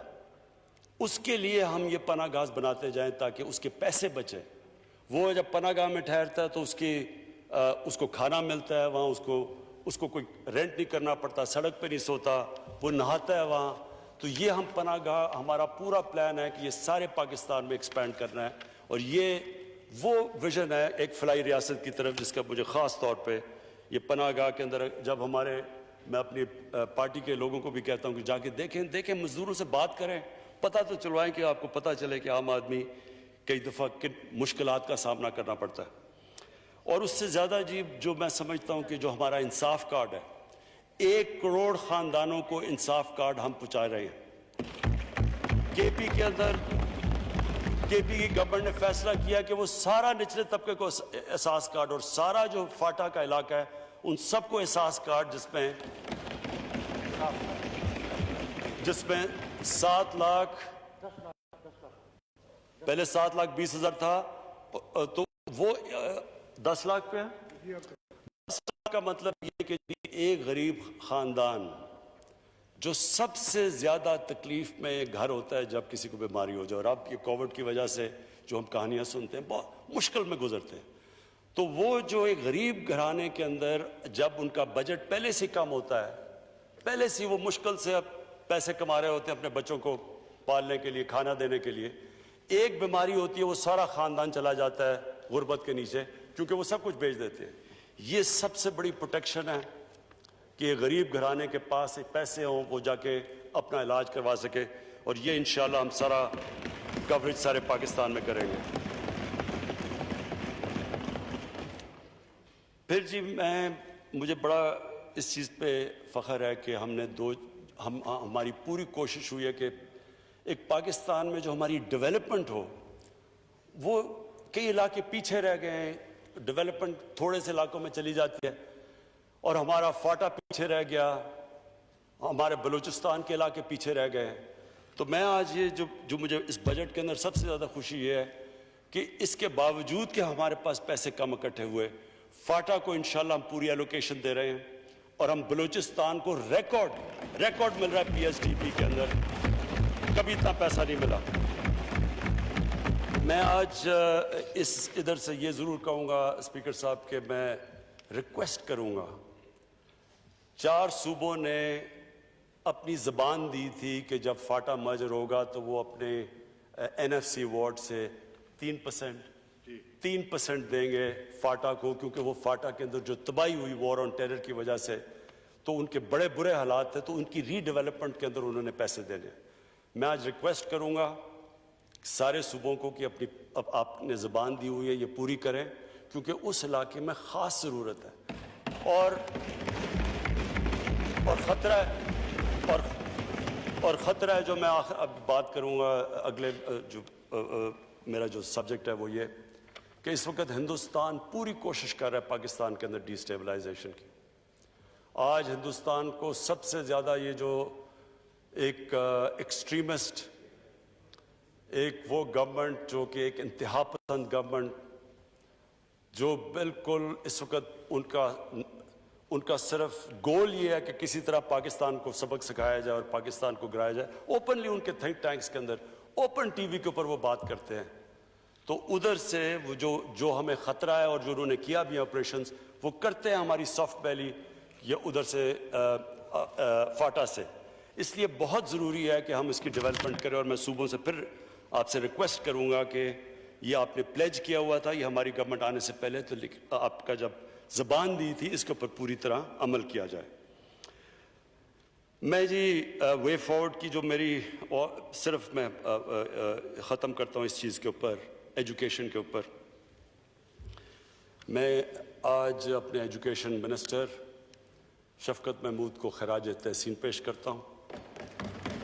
اس کے لیے ہم یہ پناہ گاہ بناتے جائیں تاکہ اس کے پیسے بچیں، وہ جب پناہ گاہ میں ٹھہرتا ہے تو اس کو کھانا ملتا ہے وہاں، اس کو کوئی رینٹ نہیں کرنا پڑتا، سڑک پہ نہیں سوتا، وہ نہاتا ہے وہاں. تو یہ ہم پناہ گاہ، ہمارا پورا پلان ہے کہ یہ سارے پاکستان میں ایکسپینڈ کرنا ہے. اور یہ وہ ویژن ہے ایک فلاحی ریاست کی طرف جس کا مجھے خاص طور پہ یہ پناہ گاہ کے اندر جب میں اپنی پارٹی کے لوگوں کو بھی کہتا ہوں کہ جا کے دیکھیں مزدوروں سے بات کریں، پتہ تو چلوائیں کہ آپ کو پتہ چلے کہ عام آدمی کئی دفعہ کن مشکلات کا سامنا کرنا پڑتا ہے. اور اس سے زیادہ عجیب جو میں سمجھتا ہوں کہ جو ہمارا انصاف کارڈ ہے، 1 کروڑ خاندانوں کو انصاف کارڈ ہم پہنچا رہے ہیں. کے پی کے اندر کے پی کی گورنمنٹ نے فیصلہ کیا کہ وہ سارا نچلے طبقے کو احساس کارڈ اور سارا جو فاٹا کا علاقہ ہے ان سب کو احساس کارڈ جس میں 7 لاکھ پہلے 7,20,000 تھا تو وہ 10 لاکھ پہ ہے. 10 لاکھ کا مطلب یہ کہ ایک غریب خاندان جو سب سے زیادہ تکلیف میں ایک گھر ہوتا ہے جب کسی کو بیماری ہو جائے، اور اب یہ کووڈ کی وجہ سے جو ہم کہانیاں سنتے ہیں بہت مشکل میں گزرتے ہیں، تو وہ جو ایک غریب گھرانے کے اندر جب ان کا بجٹ پہلے سے کم ہوتا ہے، پہلے سے وہ مشکل سے اب پیسے کما رہے ہوتے ہیں اپنے بچوں کو پالنے کے لیے، کھانا دینے کے لیے، ایک بیماری ہوتی ہے وہ سارا خاندان چلا جاتا ہے غربت کے نیچے کیونکہ وہ سب کچھ بیچ دیتے ہیں. یہ سب سے بڑی پروٹیکشن ہے کہ غریب گھرانے کے پاس پیسے ہوں وہ جا کے اپنا علاج کروا سکے. اور یہ انشاءاللہ ہم سارا کوریج سارے پاکستان میں کریں گے. پھر جی مجھے بڑا اس چیز پہ فخر ہے کہ ہماری پوری کوشش ہوئی ہے کہ ایک پاکستان میں جو ہماری ڈیولپمنٹ ہو، وہ کئی علاقے پیچھے رہ گئے ہیں، ڈیولپمنٹ تھوڑے سے علاقوں میں چلی جاتی ہے اور ہمارا فاٹا پیچھے رہ گیا، ہمارے بلوچستان کے علاقے پیچھے رہ گئے. تو میں آج یہ جو مجھے اس بجٹ کے اندر سب سے زیادہ خوشی یہ ہے کہ اس کے باوجود کہ ہمارے پاس پیسے کم اکٹھے ہوئے، فاٹا کو انشاءاللہ ہم پوری ایلوکیشن دے رہے ہیں اور ہم بلوچستان کو ریکارڈ مل رہا ہے پی ایس ڈی پی کے اندر، کبھی اتنا پیسہ نہیں ملا. میں آج ادھر سے یہ ضرور کہوں گا اسپیکر صاحب کہ میں ریکویسٹ کروں گا، 4 صوبوں نے اپنی زبان دی تھی کہ جب فاٹا مرجر ہوگا تو وہ اپنے این ایف سی وارڈ سے 3% دیں گے فاٹا کو، کیونکہ وہ فاٹا کے اندر جو تباہی ہوئی وار آن ٹیرر کی وجہ سے تو ان کے بڑے برے حالات تھے، تو ان کی ری ڈیولپمنٹ کے اندر انہوں نے پیسے دینے. میں آج ریکویسٹ کروں گا سارے صوبوں کو کہ اب آپ نے زبان دی ہوئی ہے یہ پوری کریں، کیونکہ اس علاقے میں خاص ضرورت ہے اور خطرہ ہے جو میں اب بات کروں گا اگلے جو میرا جو سبجیکٹ ہے وہ یہ کہ اس وقت ہندوستان پوری کوشش کر رہا ہے پاکستان کے اندر ڈی اسٹیبلائزیشن کی. آج ہندوستان کو سب سے زیادہ یہ جو ایک ایکسٹریمسٹ، ایک وہ گورنمنٹ جو کہ ایک انتہا پسند گورنمنٹ جو بالکل اس وقت ان کا صرف گول یہ ہے کہ کسی طرح پاکستان کو سبق سکھایا جائے اور پاکستان کو گرایا جائے. اوپنلی ان کے تھنک ٹینکس کے اندر اوپن ٹی وی کے اوپر وہ بات کرتے ہیں. تو ادھر سے وہ جو ہمیں خطرہ ہے اور جو انہوں نے کیا بھی آپریشنز وہ کرتے ہیں ہماری سافٹ ویلی یا ادھر سے فاٹا سے. اس لیے بہت ضروری ہے کہ ہم اس کی ڈیولپمنٹ کریں. اور میں صوبوں سے پھر آپ سے ریکویسٹ کروں گا کہ یہ آپ نے پلیج کیا ہوا تھا، یہ ہماری گورنمنٹ آنے سے پہلے، تو آپ کا جب زبان دی تھی اس کے اوپر پوری طرح عمل کیا جائے. میں جی وے فارورڈ کی جو میری صرف میں ختم کرتا ہوں اس چیز کے اوپر، ایجوکیشن کے اوپر. میں آج اپنے ایجوکیشن منسٹر شفقت محمود کو خراج تحسین پیش کرتا ہوں.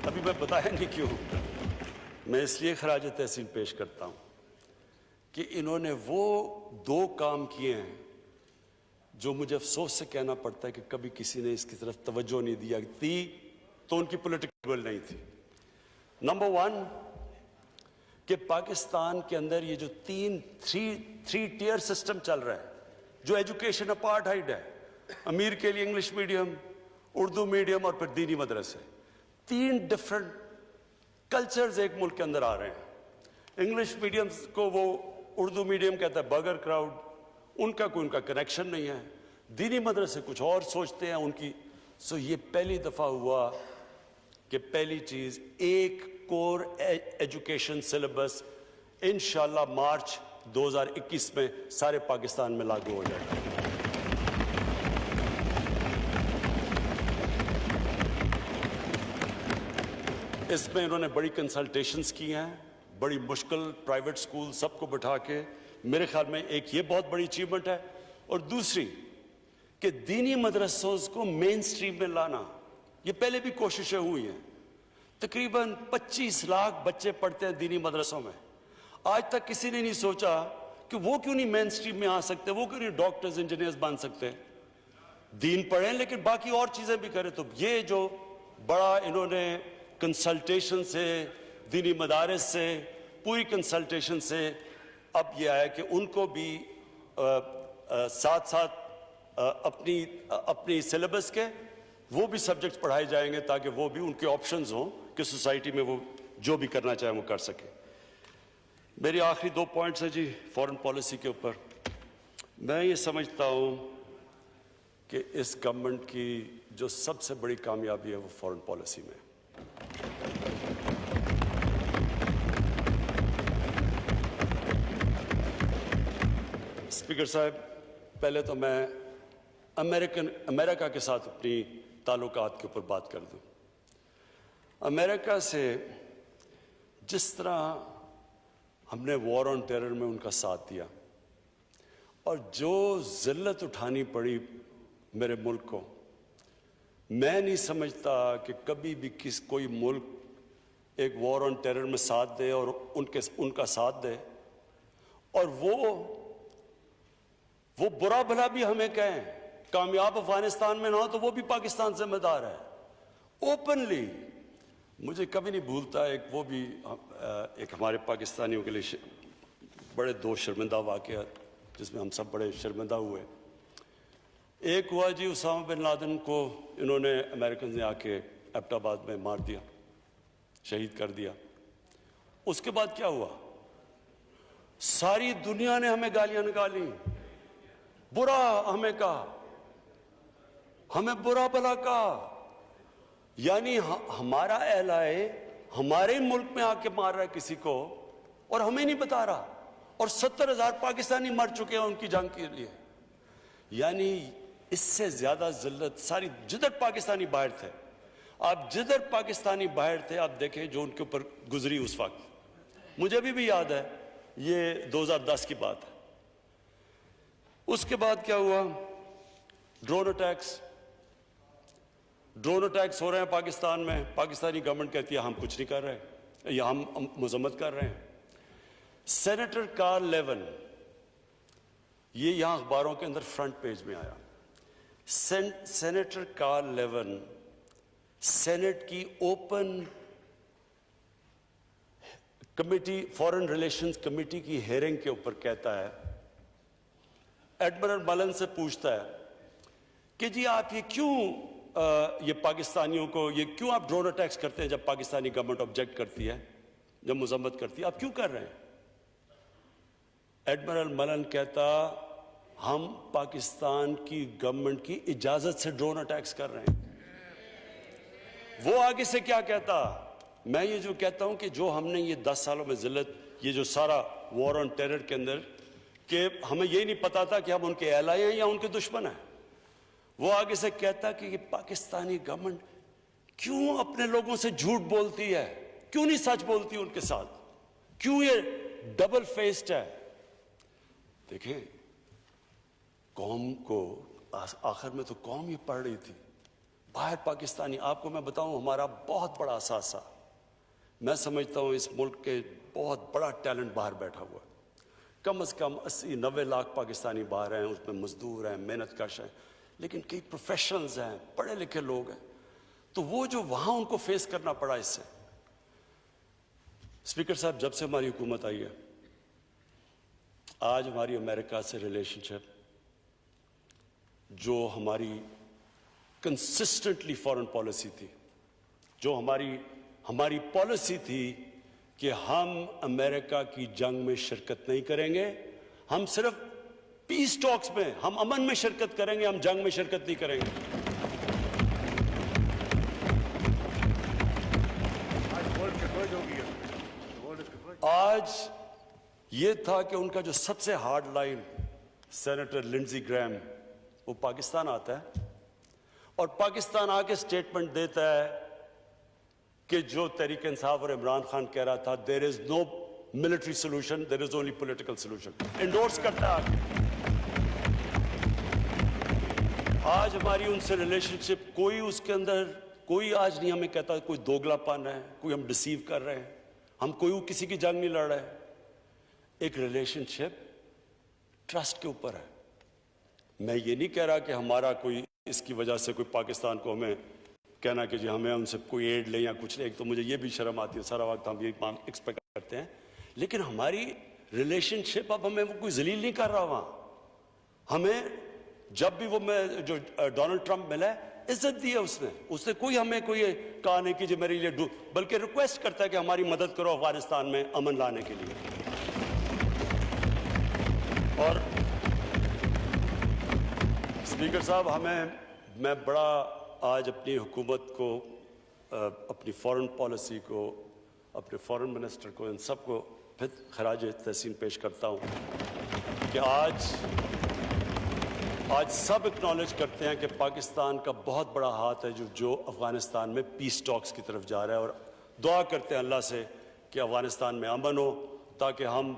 ابھی میں بتایا نہیں کیوں، میں اس لیے خراج تحسین پیش کرتا ہوں کہ انہوں نے وہ 2 کام کیے ہیں جو مجھے افسوس سے کہنا پڑتا ہے کہ کبھی کسی نے اس کی طرف توجہ نہیں دیا تھی تو ان کی پولیٹیکل ول نہیں تھی. نمبر 1 کہ پاکستان کے اندر یہ جو 3 ٹیئر سسٹم چل رہا ہے، جو ایجوکیشن اپارٹھائڈ ہے، امیر کے لیے انگلش میڈیم، اردو میڈیم اور پھر دینی مدرسے، 3 ڈفرنٹ کلچرز ایک ملک کے اندر آ رہے ہیں. انگلش میڈیم کو وہ اردو میڈیم کہتا ہے بگر کراؤڈ، ان کا کوئی ان کا کنیکشن نہیں ہے، دینی مدرسے کچھ اور سوچتے ہیں ان کی. سو یہ پہلی دفعہ ہوا کہ پہلی چیز ایک کور ایجوکیشن سلیبس انشاءاللہ مارچ 2021 میں سارے پاکستان میں لاگو ہو جائے گا. اس میں انہوں نے بڑی کنسلٹیشنز کی ہیں، بڑی مشکل پرائیویٹ سکول سب کو بٹھا کے. میرے خیال میں ایک یہ بہت بڑی اچیومنٹ ہے، اور دوسری کہ دینی مدرسوں کو مین سٹریم میں لانا. یہ پہلے بھی کوششیں ہوئی ہیں، تقریباً 25 لاکھ بچے پڑھتے ہیں دینی مدرسوں میں. آج تک کسی نے نہیں سوچا کہ وہ کیوں نہیں مین سٹریم میں آ سکتے، وہ کیوں نہیں ڈاکٹرز انجینئرز بن سکتے. دین پڑھیں لیکن باقی اور چیزیں بھی کریں. تو یہ جو بڑا انہوں نے کنسلٹیشن سے، دینی مدارس سے، پوری کنسلٹیشن سے اب یہ آیا کہ ان کو بھی ساتھ ساتھ اپنی سلیبس کے وہ بھی سبجیکٹس پڑھائے جائیں گے تاکہ وہ بھی ان کے آپشنز ہوں کہ سوسائٹی میں وہ جو بھی کرنا چاہیں وہ کر سکیں. میری آخری 2 پوائنٹس ہیں جی فارن پالیسی کے اوپر. میں یہ سمجھتا ہوں کہ اس گورنمنٹ کی جو سب سے بڑی کامیابی ہے وہ فارن پالیسی میں. اسپیکر صاحب، پہلے تو میں امریکہ کے ساتھ اپنی تعلقات کے اوپر بات کر دوں. امریکہ سے جس طرح ہم نے وار آن ٹیرر میں ان کا ساتھ دیا، اور جو ذلت اٹھانی پڑی میرے ملک کو، میں نہیں سمجھتا کہ کبھی بھی کوئی ملک ایک وار آن ٹیرر میں ساتھ دے اور ان کا ساتھ دے، اور وہ برا بھلا بھی ہمیں کہیں. کامیاب افغانستان میں نہ ہو تو وہ بھی پاکستان ذمہ دار ہے اوپنلی. مجھے کبھی نہیں بھولتا وہ بھی ایک ہمارے پاکستانیوں کے لیے بڑے 2 شرمندہ واقعات جس میں ہم سب بڑے شرمندہ ہوئے. ایک ہوا جی اسامہ بن لادن کو انہوں نے امریکنز نے آ کے ایبٹ آباد میں مار دیا، شہید کر دیا. اس کے بعد کیا ہوا؟ ساری دنیا نے ہمیں گالیاں نکالی، برا ہمیں کہا، ہمیں برا بھلا کہا. یعنی ہمارا اہلائے ہمارے ملک میں آ کے مار رہا ہے کسی کو اور ہمیں نہیں بتا رہا، اور 70,000 پاکستانی مر چکے ہیں ان کی جنگ کے لیے. یعنی اس سے زیادہ ذلت ساری جدھر پاکستانی باہر تھے، جدھر پاکستانی باہر تھے آپ دیکھیں جو ان کے اوپر گزری اس وقت. مجھے بھی یاد ہے، یہ 2010 کی بات ہے. اس کے بعد کیا ہوا؟ ڈرون اٹیکس ہو رہے ہیں پاکستان میں. پاکستانی گورنمنٹ کہتی ہے ہم کچھ نہیں کر رہے یا ہم مذمت کر رہے ہیں. سینیٹر کارل لیون، یہ یہاں اخباروں کے اندر فرنٹ پیج میں آیا. سینیٹر کارل لیون سینٹ کی open committee, foreign relations committee کی ہیئرنگ کے اوپر کہتا ہے، ایڈمرل ملن سے پوچھتا ہے کہ جی آپ یہ کیوں یہ پاکستانیوں کو یہ کیوں آپ ڈرون اٹیکس کرتے ہیں جب پاکستانی گورنمنٹ آبجیکٹ کرتی ہے، جب مذمت کرتی ہے، آپ کیوں کر رہے ہیں؟ ایڈمرل ملن کہتا ہم پاکستان کی گورنمنٹ کی اجازت سے ڈرون اٹیکس کر رہے ہیں. وہ آگے سے کیا کہتا؟ میں یہ جو کہتا ہوں کہ جو ہم نے یہ 10 سالوں میں ذلت، یہ جو سارا وار آن ٹیرر کے اندر، کہ ہمیں یہ نہیں پتا تھا کہ ہم ان کے ایلائی ہیں یا ان کے دشمن ہیں. وہ آگے سے کہتا کہ یہ پاکستانی گورنمنٹ کیوں اپنے لوگوں سے جھوٹ بولتی ہے، کیوں نہیں سچ بولتی ان کے ساتھ، کیوں یہ ڈبل فیسڈ ہے. دیکھیں قوم کو آخر میں تو قوم یہ پڑھ رہی تھی باہر پاکستانی. آپ کو میں بتاؤں ہمارا بہت بڑا اثاثہ، میں سمجھتا ہوں اس ملک کے بہت بڑا ٹیلنٹ باہر بیٹھا ہوا ہے. کم از کم 80-90 لاکھ پاکستانی باہر ہیں، اس میں مزدور ہیں، محنت کش ہیں، لیکن کئی پروفیشنلز ہیں، پڑھے لکھے لوگ ہیں. تو وہ جو وہاں ان کو فیس کرنا پڑا اس سے. اسپیکر صاحب، جب سے ہماری حکومت آئی ہے، آج ہماری امریکہ سے ریلیشن شپ جو ہماری کنسسٹنٹلی فارن پالیسی تھی، جو ہماری پالیسی تھی کہ ہم امریکہ کی جنگ میں شرکت نہیں کریں گے. ہم صرف پیس ٹاکس میں، ہم امن میں شرکت کریں گے، ہم جنگ میں شرکت نہیں کریں گے. آج یہ تھا کہ ان کا جو سب سے ہارڈ لائن سینیٹر لنڈزی گریم وہ پاکستان آتا ہے اور پاکستان آ کے اسٹیٹمنٹ دیتا ہے کہ جو تحریک انصاف اور عمران خان کہہ رہا تھا there is no military solution, there is only political solution, endorse کرتا ہے. آج ہماری ان سے ریلیشن شپ، کوئی اس کے اندر کوئی آج نہیں ہمیں کہتا کوئی دوگلا پن ہے، کوئی ہم ڈسیو کر رہے ہیں، ہم کوئی کسی کی جنگ نہیں لڑ رہے. ایک ریلیشن شپ ٹرسٹ کے اوپر ہے. میں یہ نہیں کہہ رہا کہ ہمارا کوئی اس کی وجہ سے کوئی پاکستان کو ہمیں کہنا کہ جی ہمیں ان سے کوئی ایڈ لیں یا کچھ لیں. ایک تو مجھے یہ بھی شرم آتی ہے، سارا وقت ہم یہ ایکسپیکٹ کرتے ہیں، لیکن ہماری ریلیشن شپ اب ہمیں وہ کوئی ذلیل نہیں کر رہا. وہاں ہمیں جب بھی وہ جو ڈونلڈ ٹرمپ ملا ہے عزت دی ہے، اس نے کوئی ہمیں کوئی کہا نہیں کہ جی میرے لیے بلکہ ریکویسٹ کرتا ہے کہ ہماری مدد کرو افغانستان میں امن لانے کے لیے. اور اسپیکر صاحب، میں بڑا آج اپنی حکومت کو، اپنی فارن پالیسی کو، اپنے فارن منسٹر کو، ان سب کو پھر خراج تحسین پیش کرتا ہوں کہ آج سب اکنالج کرتے ہیں کہ پاکستان کا بہت بڑا ہاتھ ہے جو افغانستان میں پیس ٹاکس کی طرف جا رہا ہے، اور دعا کرتے ہیں اللہ سے کہ افغانستان میں امن ہو، تاکہ ہم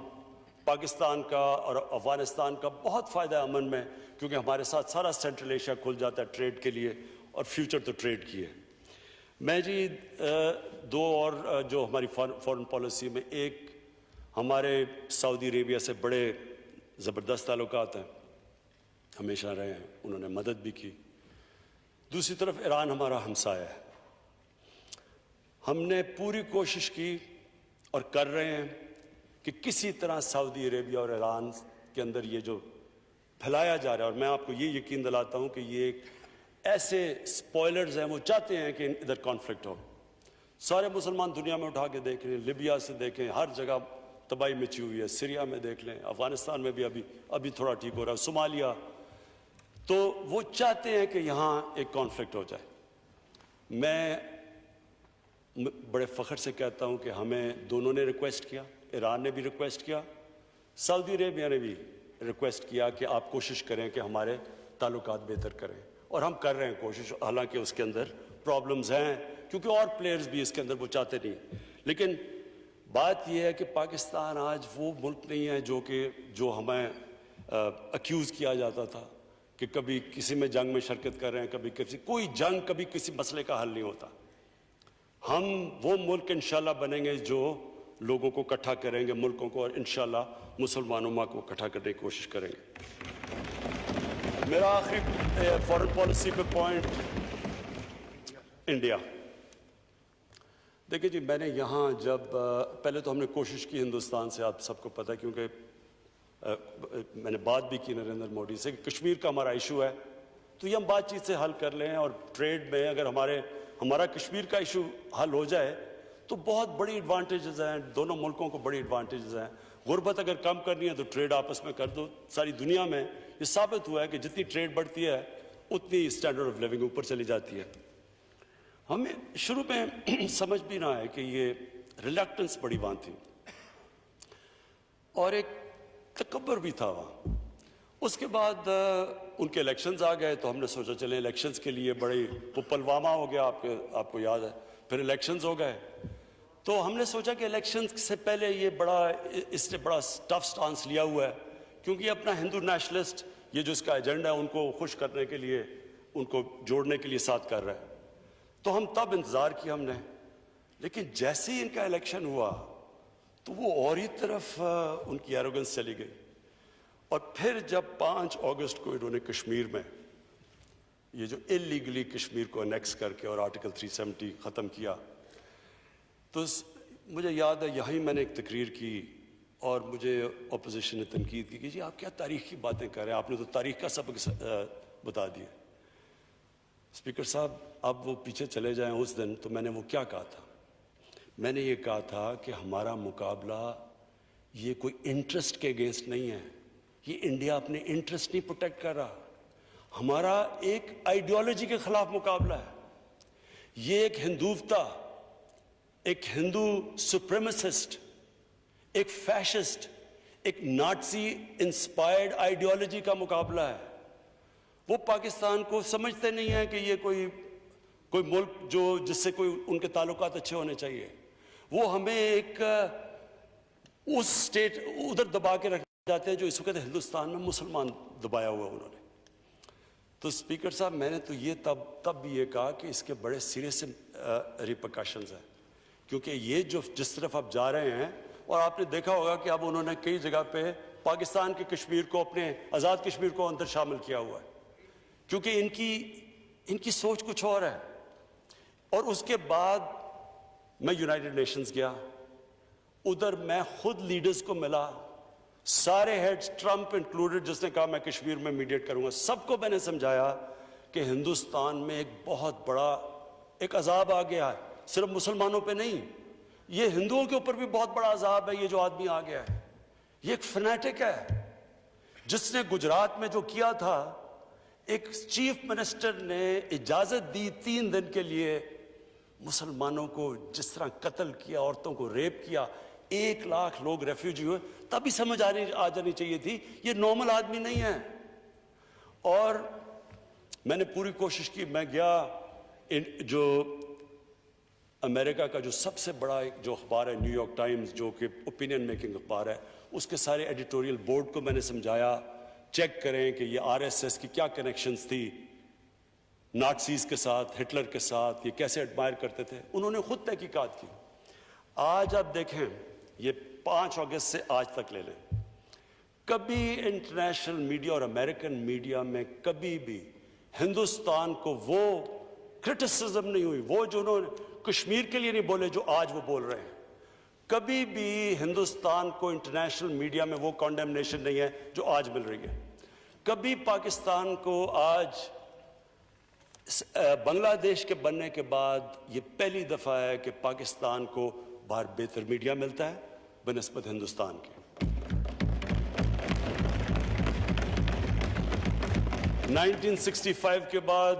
پاکستان کا اور افغانستان کا بہت فائدہ ہے امن میں، کیونکہ ہمارے ساتھ سارا سینٹرل ایشیا کھل جاتا ہے ٹریڈ کے لیے، اور فیوچر تو ٹریڈ کی ہے. میں جی دو اور جو ہماری فارن پالیسی میں، ایک ہمارے سعودی عربیہ سے بڑے زبردست تعلقات ہیں، ہمیشہ رہے ہیں، انہوں نے مدد بھی کی. دوسری طرف ایران ہمارا ہمسایہ ہے. ہم نے پوری کوشش کی اور کر رہے ہیں کہ کسی طرح سعودی عربیہ اور ایران کے اندر یہ جو پھیلایا جا رہا ہے، اور میں آپ کو یہ یقین دلاتا ہوں کہ یہ ایک ایسے سپوائلرز ہیں، وہ چاہتے ہیں کہ ادھر کانفلکٹ ہو. سارے مسلمان دنیا میں اٹھا کے دیکھ لیں، لیبیا سے دیکھیں، ہر جگہ تباہی مچی ہوئی ہے، سیریا میں دیکھ لیں، افغانستان میں بھی ابھی تھوڑا ٹھیک ہو رہا ہے، صومالیہ. تو وہ چاہتے ہیں کہ یہاں ایک کانفلکٹ ہو جائے. میں بڑے فخر سے کہتا ہوں کہ ہمیں دونوں نے ریکویسٹ کیا، ایران نے بھی ریکویسٹ کیا، سعودی عربیہ نے بھی ریکویسٹ کیا کہ آپ کوشش کریں کہ ہمارے تعلقات بہتر کریں، اور ہم کر رہے ہیں کوشش. حالانکہ اس کے اندر پرابلمز ہیں، کیونکہ اور پلیئرز بھی اس کے اندر وہ چاہتے نہیں. لیکن بات یہ ہے کہ پاکستان آج وہ ملک نہیں ہے جو ہمیں اکیوز کیا جاتا تھا کہ کبھی کسی میں جنگ میں شرکت کر رہے ہیں، کبھی کوئی جنگ، کبھی کسی مسئلے کا حل نہیں ہوتا. ہم وہ ملک انشاءاللہ بنیں گے جو لوگوں کو اکٹھا کریں گے، ملکوں کو، اور انشاءاللہ مسلمانوں کو اکٹھا کرنے کی کوشش کریں گے. میرا آخری فارن پالیسی پہ پوائنٹ انڈیا. دیکھیں جی، میں نے یہاں جب پہلے تو ہم نے کوشش کی ہندوستان سے، آپ سب کو پتہ ہے، کیونکہ میں نے بات بھی کی نریندر مودی سے کہ کشمیر کا ہمارا ایشو ہے تو یہ ہم بات چیت سے حل کر لیں، اور ٹریڈ میں اگر ہمارا کشمیر کا ایشو حل ہو جائے تو بہت بڑی ایڈوانٹیجز ہیں، دونوں ملکوں کو بڑی ایڈوانٹیجز ہیں. غربت اگر کم کرنی ہے تو ٹریڈ آپس میں کر دو. ساری دنیا میں یہ ثابت ہوا ہے کہ جتنی ٹریڈ بڑھتی ہے اتنی اسٹینڈرڈ آف لیونگ اوپر چلی جاتی ہے. ہمیں شروع میں سمجھ بھی نہ آئے کہ یہ ریلیکٹنس بڑی وہاں تھی اور ایک تکبر بھی تھا وہاں. اس کے بعد ان کے الیکشنز آ گئے تو ہم نے سوچا چلیں الیکشنز کے لیے بڑی، وہ پلوامہ ہو گیا، آپ کو یاد ہے، پھر الیکشنز ہو گئے تو ہم نے سوچا کہ الیکشنز سے پہلے اس نے بڑا ٹف سٹانس لیا ہوا ہے، کیونکہ یہ اپنا ہندو نیشنلسٹ، یہ جو اس کا ایجنڈا ہے ان کو خوش کرنے کے لیے، ان کو جوڑنے کے لیے ساتھ کر رہا ہے. تو ہم تب انتظار کیا ہم نے، لیکن جیسے ہی ان کا الیکشن ہوا تو وہ اور ہی طرف ان کی ایروگنس چلی گئی. اور پھر جب 5 اگست کو انہوں نے کشمیر میں یہ جو اللیگلی کشمیر کو انیکس کر کے اور آرٹیکل 370 ختم کیا، تو مجھے یاد ہے یہیں میں نے ایک تقریر کی اور مجھے اپوزیشن نے تنقید کی کہ جی آپ کیا تاریخ کی باتیں کر رہے ہیں، آپ نے تو تاریخ کا سبق بتا دیا. اسپیکر صاحب، اب وہ پیچھے چلے جائیں اس دن تو میں نے وہ کیا کہا تھا. میں نے یہ کہا تھا کہ ہمارا مقابلہ یہ کوئی انٹرسٹ کے اگینسٹ نہیں ہے، یہ انڈیا اپنے انٹرسٹ نہیں پروٹیکٹ کر رہا، ہمارا ایک آئیڈیالوجی کے خلاف مقابلہ ہے، یہ ایک ہندوتا، ایک ہندو سپریمسسٹ، ایک فیشسٹ، ایک نازی انسپائرڈ آئیڈیالوجی کا مقابلہ ہے۔ وہ پاکستان کو سمجھتے نہیں ہیں کہ یہ کوئی ملک جس سے کوئی ان کے تعلقات اچھے ہونے چاہیے، وہ ہمیں ایک اس سٹیٹ ادھر دبا کے رکھ جاتے ہیں جو اس وقت ہندوستان میں مسلمان دبایا ہوا انہوں نے۔ تو اسپیکر صاحب میں نے تو یہ تب بھی یہ کہا کہ اس کے بڑے سیریس ریپرکشنز ہیں، کیونکہ یہ جس طرف آپ جا رہے ہیں، اور آپ نے دیکھا ہوگا کہ اب انہوں نے کئی جگہ پہ پاکستان کے کشمیر کو، اپنے آزاد کشمیر کو اندر شامل کیا ہوا ہے، کیونکہ ان کی سوچ کچھ اور ہے۔ اور اس کے بعد میں یونائٹڈ نیشنز گیا، ادھر میں خود لیڈرز کو ملا، سارے ہیڈز، ٹرمپ انکلوڈڈ، جس نے کہا میں کشمیر میں میڈیٹ کروں گا، سب کو میں نے سمجھایا کہ ہندوستان میں ایک بہت بڑا ایک عذاب آ گیا ہے، صرف مسلمانوں پہ نہیں، یہ ہندوؤں کے اوپر بھی بہت بڑا عذاب ہے۔ یہ جو آدمی آ گیا ہے یہ ایک فنیٹک ہے، جس نے گجرات میں جو کیا تھا، ایک چیف منسٹر نے اجازت دی 3 دن کے لیے مسلمانوں کو جس طرح قتل کیا، عورتوں کو ریپ کیا، 1 لاکھ لوگ ریفیوجی ہوئے، تبھی سمجھ آ جانی چاہیے تھی یہ نارمل آدمی نہیں ہے۔ اور میں نے پوری کوشش کی، میں گیا جو امریکہ کا جو سب سے بڑا جو اخبار ہے نیو یارک ٹائمز، جو کہ اوپینین میکنگ اخبار ہے، اس کے سارے ایڈیٹوریل بورڈ کو میں نے سمجھایا چیک کریں کہ یہ RSS کی کیا کنیکشنز تھی نازیز کے ساتھ، ہٹلر کے ساتھ، یہ کیسے ایڈمائر کرتے تھے۔ انہوں نے خود تحقیقات کی۔ آج آپ دیکھیں، یہ 5 اگست سے آج تک لے لیں، کبھی انٹرنیشنل میڈیا اور امریکن میڈیا میں کبھی بھی ہندوستان کو وہ کرٹیسزم نہیں ہوئی، وہ جو انہوں نے کشمیر کے لیے نہیں بولے جو آج وہ بول رہے ہیں، کبھی بھی ہندوستان کو انٹرنیشنل میڈیا میں وہ کنڈیمنیشن نہیں ہے جو آج مل رہی ہے۔ کبھی پاکستان کو آج بنگلہ دیش کے بننے کے بعد یہ پہلی دفعہ ہے کہ پاکستان کو باہر بہتر میڈیا ملتا ہے بنسبت ہندوستان کے۔ 1965 کے بعد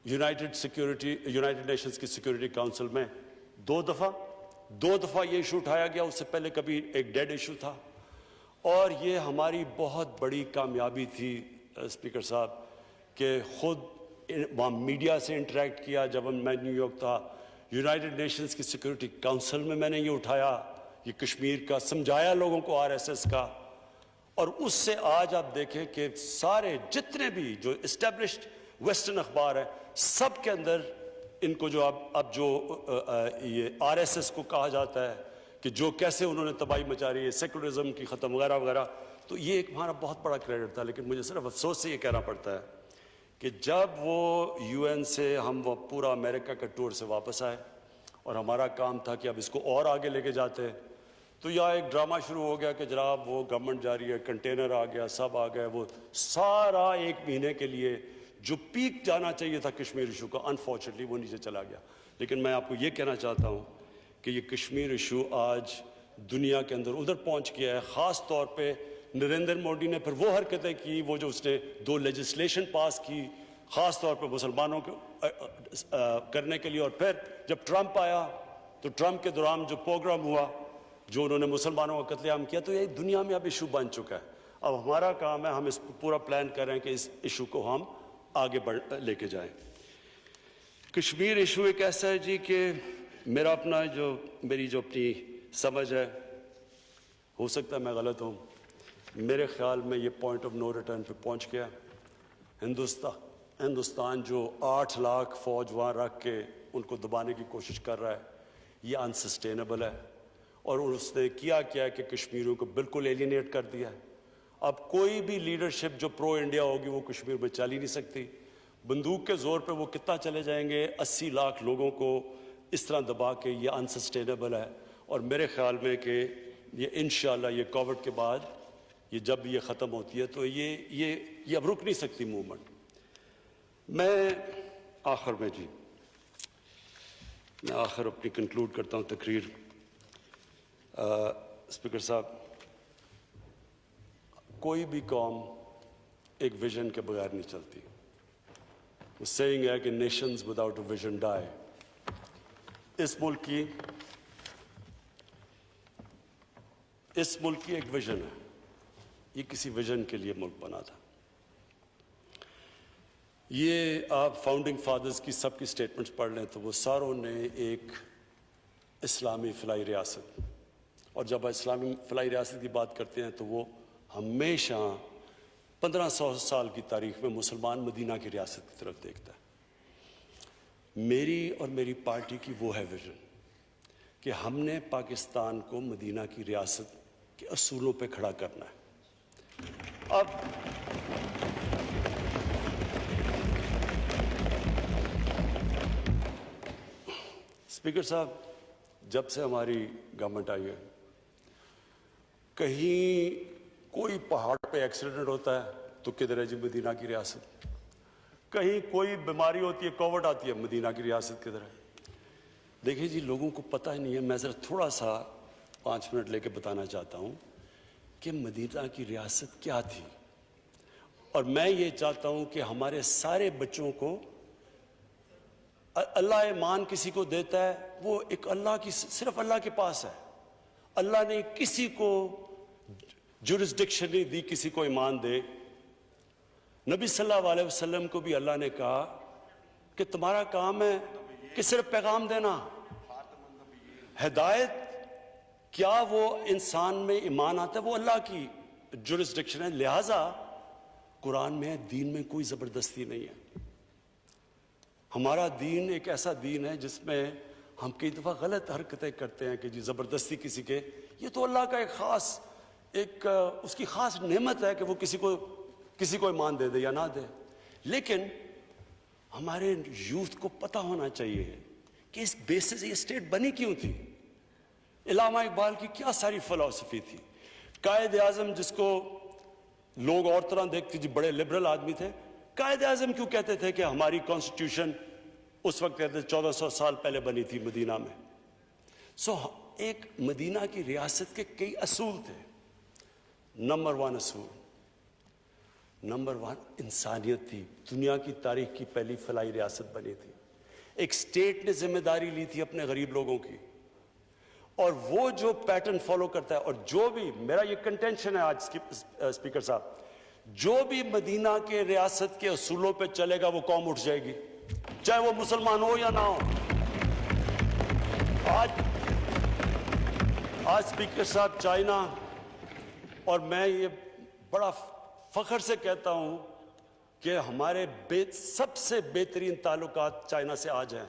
یونائٹڈ نیشنز کی سیکیورٹی کاؤنسل میں 2 دفعہ یہ ایشو اٹھایا گیا، اس سے پہلے کبھی ایک ڈیڈ ایشو تھا، اور یہ ہماری بہت بڑی کامیابی تھی اسپیکر صاحب کہ خود وہاں میڈیا سے انٹریکٹ کیا۔ جب میں نیو یارک تھا، یونائٹڈ نیشنز کی سیکیورٹی کاؤنسل میں نے یہ اٹھایا، یہ کشمیر کا، سمجھایا لوگوں کو RSS کا، اور اس سے آج آپ دیکھیں کہ سارے جتنے بھی جو اسٹیبلشڈ ویسٹرن اخبار ہیں، سب کے اندر ان کو جو اب جو یہ RSS کو کہا جاتا ہے کہ جو کیسے انہوں نے تباہی مچا رہی ہے، سیکولرزم کی ختم وغیرہ وغیرہ، تو یہ ایک ہمارا بہت بڑا کریڈٹ تھا۔ لیکن مجھے صرف افسوس سے یہ کہنا پڑتا ہے کہ جب وہ UN سے ہم وہ پورا امریکہ کا ٹور سے واپس آئے اور ہمارا کام تھا کہ اب اس کو اور آگے لے کے جاتے ہیں، تو یہاں ایک ڈرامہ شروع ہو گیا کہ جناب وہ گورنمنٹ جا رہی ہے، کنٹینر آ گیا، سب آ گئے، وہ سارا 1 مہینے کے لیے جو پیک جانا چاہیے تھا کشمیر ایشو کا، انفارچونیٹلی وہ نیچے چلا گیا۔ لیکن میں آپ کو یہ کہنا چاہتا ہوں کہ یہ کشمیر ایشو آج دنیا کے اندر ادھر پہنچ گیا ہے، خاص طور پہ نریندر مودی نے پھر وہ حرکتیں کی، وہ جو اس نے 2 لیجسلیشن پاس کی خاص طور پہ مسلمانوں کو کرنے کے لیے، اور پھر جب ٹرمپ آیا تو ٹرمپ کے دوران جو پروگرام ہوا، جو انہوں نے مسلمانوں کا قتل عام کیا، تو یہ دنیا میں اب ایشو بن چکا ہے۔ اب ہمارا کام ہے، ہم اس پورا پلان کر رہے ہیں کہ اس ایشو کو ہم آگے لے کے جائیں۔ کشمیر ایشو ایک ایسا ہے جی کہ میری جو اپنی سمجھ ہے، ہو سکتا ہے میں غلط ہوں، میرے خیال میں یہ پوائنٹ آف نو ریٹرن پہ پہنچ گیا۔ ہندوستان جو 8 لاکھ فوج وہاں رکھ کے ان کو دبانے کی کوشش کر رہا ہے، یہ انسسٹینیبل ہے، اور اس نے کیا کہ کشمیریوں کو بالکل ایلینیٹ کر دیا ہے۔ اب کوئی بھی لیڈرشپ جو پرو انڈیا ہوگی وہ کشمیر میں چل ہی نہیں سکتی، بندوق کے زور پہ وہ کتنا چلے جائیں گے، 80 لاکھ لوگوں کو اس طرح دبا کے، یہ انسسٹینیبل ہے۔ اور میرے خیال میں کہ یہ انشاءاللہ یہ کووڈ کے بعد یہ جب یہ ختم ہوتی ہے تو یہ اب رک نہیں سکتی موومنٹ۔ میں آخر میں جی میں آخر اپنی کنکلوڈ کرتا ہوں تقریر. اسپیکر صاحب, کوئی بھی قوم ایک ویژن کے بغیر نہیں چلتی. وہ سیئنگ ہے کہ نیشنز وداؤٹ اے ویژن ڈائی. اس ملک کی ایک ویژن ہے. یہ کسی ویژن کے لیے ملک بنا تھا. یہ آپ فاؤنڈنگ فادرز کی سب کی سٹیٹمنٹس پڑھ لیں تو وہ ساروں نے ایک اسلامی فلاحی ریاست, اور جب اسلامی فلاحی ریاست کی بات کرتے ہیں تو وہ ہمیشہ 1500 سال کی تاریخ میں مسلمان مدینہ کی ریاست کی طرف دیکھتا ہے. میری اور میری پارٹی کی وہ ہے ویژن کہ ہم نے پاکستان کو مدینہ کی ریاست کے اصولوں پہ کھڑا کرنا ہے. اب اسپیکر صاحب, جب سے ہماری گورنمنٹ آئی ہے, کہیں کوئی پہاڑ پہ ایکسیڈنٹ ہوتا ہے تو کدھر ہے جی مدینہ کی ریاست. کہیں کوئی بیماری ہوتی ہے, کووڈ آتی ہے, مدینہ کی ریاست کدھر ہے. دیکھیں جی, لوگوں کو پتہ ہی نہیں ہے. میں ذرا تھوڑا سا 5 منٹ لے کے بتانا چاہتا ہوں کہ مدینہ کی ریاست کیا تھی. اور میں یہ چاہتا ہوں کہ ہمارے سارے بچوں کو, اللہ ایمان کسی کو دیتا ہے وہ ایک اللہ کی, صرف اللہ کے پاس ہے. اللہ نے کسی کو جورسڈکشن نہیں دی کسی کو ایمان دے. نبی صلی اللہ علیہ وسلم کو بھی اللہ نے کہا کہ تمہارا کام ہے کہ صرف پیغام دینا. ہدایت کیا وہ انسان میں ایمان آتا ہے, وہ اللہ کی جورسڈکشن ہے. لہٰذا قرآن میں دین میں کوئی زبردستی نہیں ہے. ہمارا دین ایک ایسا دین ہے جس میں ہم کئی دفعہ غلط حرکتیں کرتے ہیں کہ جی زبردستی کسی کے, یہ تو اللہ کا ایک خاص اس کی خاص نعمت ہے کہ وہ کسی کو ایمان دے دے یا نہ دے. لیکن ہمارے یوتھ کو پتہ ہونا چاہیے کہ اس بیسس یہ اسٹیٹ بنی کیوں تھی. علامہ اقبال کی کیا ساری فلسفی تھی. قائد اعظم جس کو لوگ اور طرح دیکھتے جی بڑے لبرل آدمی تھے, قائد اعظم کیوں کہتے تھے کہ ہماری کانسٹیٹیوشن اس وقت کہتے 1400 سال پہلے بنی تھی مدینہ میں. ایک مدینہ کی ریاست کے کئی اصول تھے. نمبر 1 انسانیت تھی. دنیا کی تاریخ کی پہلی فلاحی ریاست بنی تھی. ایک اسٹیٹ نے ذمہ داری لی تھی اپنے غریب لوگوں کی, اور وہ جو پیٹرن فالو کرتا ہے, اور جو بھی میرا یہ کنٹینشن ہے آج اسپیکر صاحب, جو بھی مدینہ کے ریاست کے اصولوں پہ چلے گا وہ قوم اٹھ جائے گی, چاہے وہ مسلمان ہو یا نہ ہو. آج اسپیکر صاحب چائنا, اور میں یہ بڑا فخر سے کہتا ہوں کہ ہمارے سب سے بہترین تعلقات چائنا سے آج ہیں.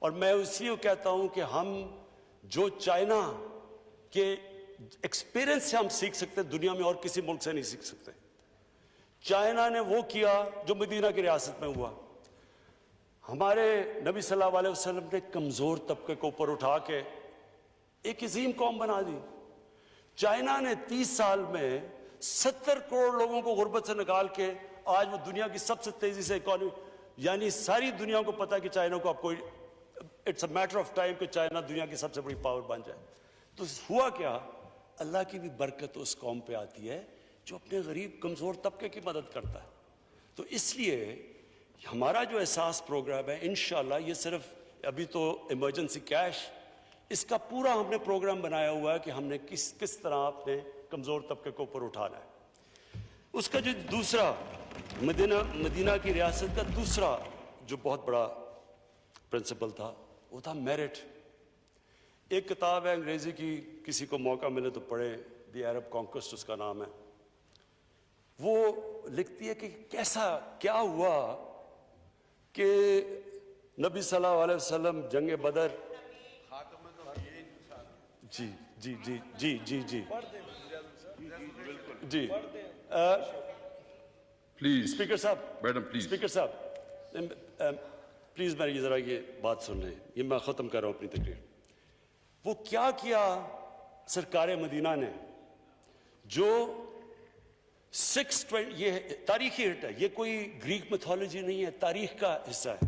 اور میں اسی کو کہتا ہوں کہ ہم جو چائنا کے ایکسپیرینس سے ہم سیکھ سکتے دنیا میں اور کسی ملک سے نہیں سیکھ سکتے. چائنا نے وہ کیا جو مدینہ کی ریاست میں ہوا. ہمارے نبی صلی اللہ علیہ وسلم نے کمزور طبقے کو اوپر اٹھا کے ایک عظیم قوم بنا دی. چائنا نے 30 سال میں 70 کروڑ لوگوں کو غربت سے نکال کے آج وہ دنیا کی سب سے تیزی سے اکانومی, یعنی ساری دنیا کو پتا کہ چائنا کو اب کوئی it's a matter of time کہ چائنا دنیا کی سب سے بڑی پاور بن جائے. تو ہوا کیا, اللہ کی بھی برکت اس قوم پہ آتی ہے جو اپنے غریب کمزور طبقے کی مدد کرتا ہے. تو اس لیے ہمارا جو احساس پروگرام ہے انشاءاللہ, یہ صرف ابھی تو ایمرجنسی کیش, اس کا پورا ہم نے پروگرام بنایا ہوا ہے کہ ہم نے کس طرح اپنے کمزور طبقے کو اوپر اٹھانا ہے. اس کا جو دوسرا مدینہ کی ریاست کا دوسرا جو بہت بڑا پرنسپل تھا وہ تھا میرٹ. ایک کتاب ہے انگریزی کی, کسی کو موقع ملے تو پڑھے, دی عرب کانکوسٹ اس کا نام ہے. وہ لکھتی ہے کہ کیا ہوا کہ نبی صلی اللہ علیہ وسلم جنگ بدر, جی جی جی جی جی جی جی پلیز اسپیکر صاحب, میڈم پلیز, اسپیکر صاحب پلیز میری ذرا یہ بات سن لیں, یہ میں ختم کر رہا ہوں اپنی تقریر. وہ کیا سرکار مدینہ نے, جو 620, یہ تاریخی ہٹ ہے, یہ کوئی گریک میتھولوجی نہیں ہے, تاریخ کا حصہ ہے.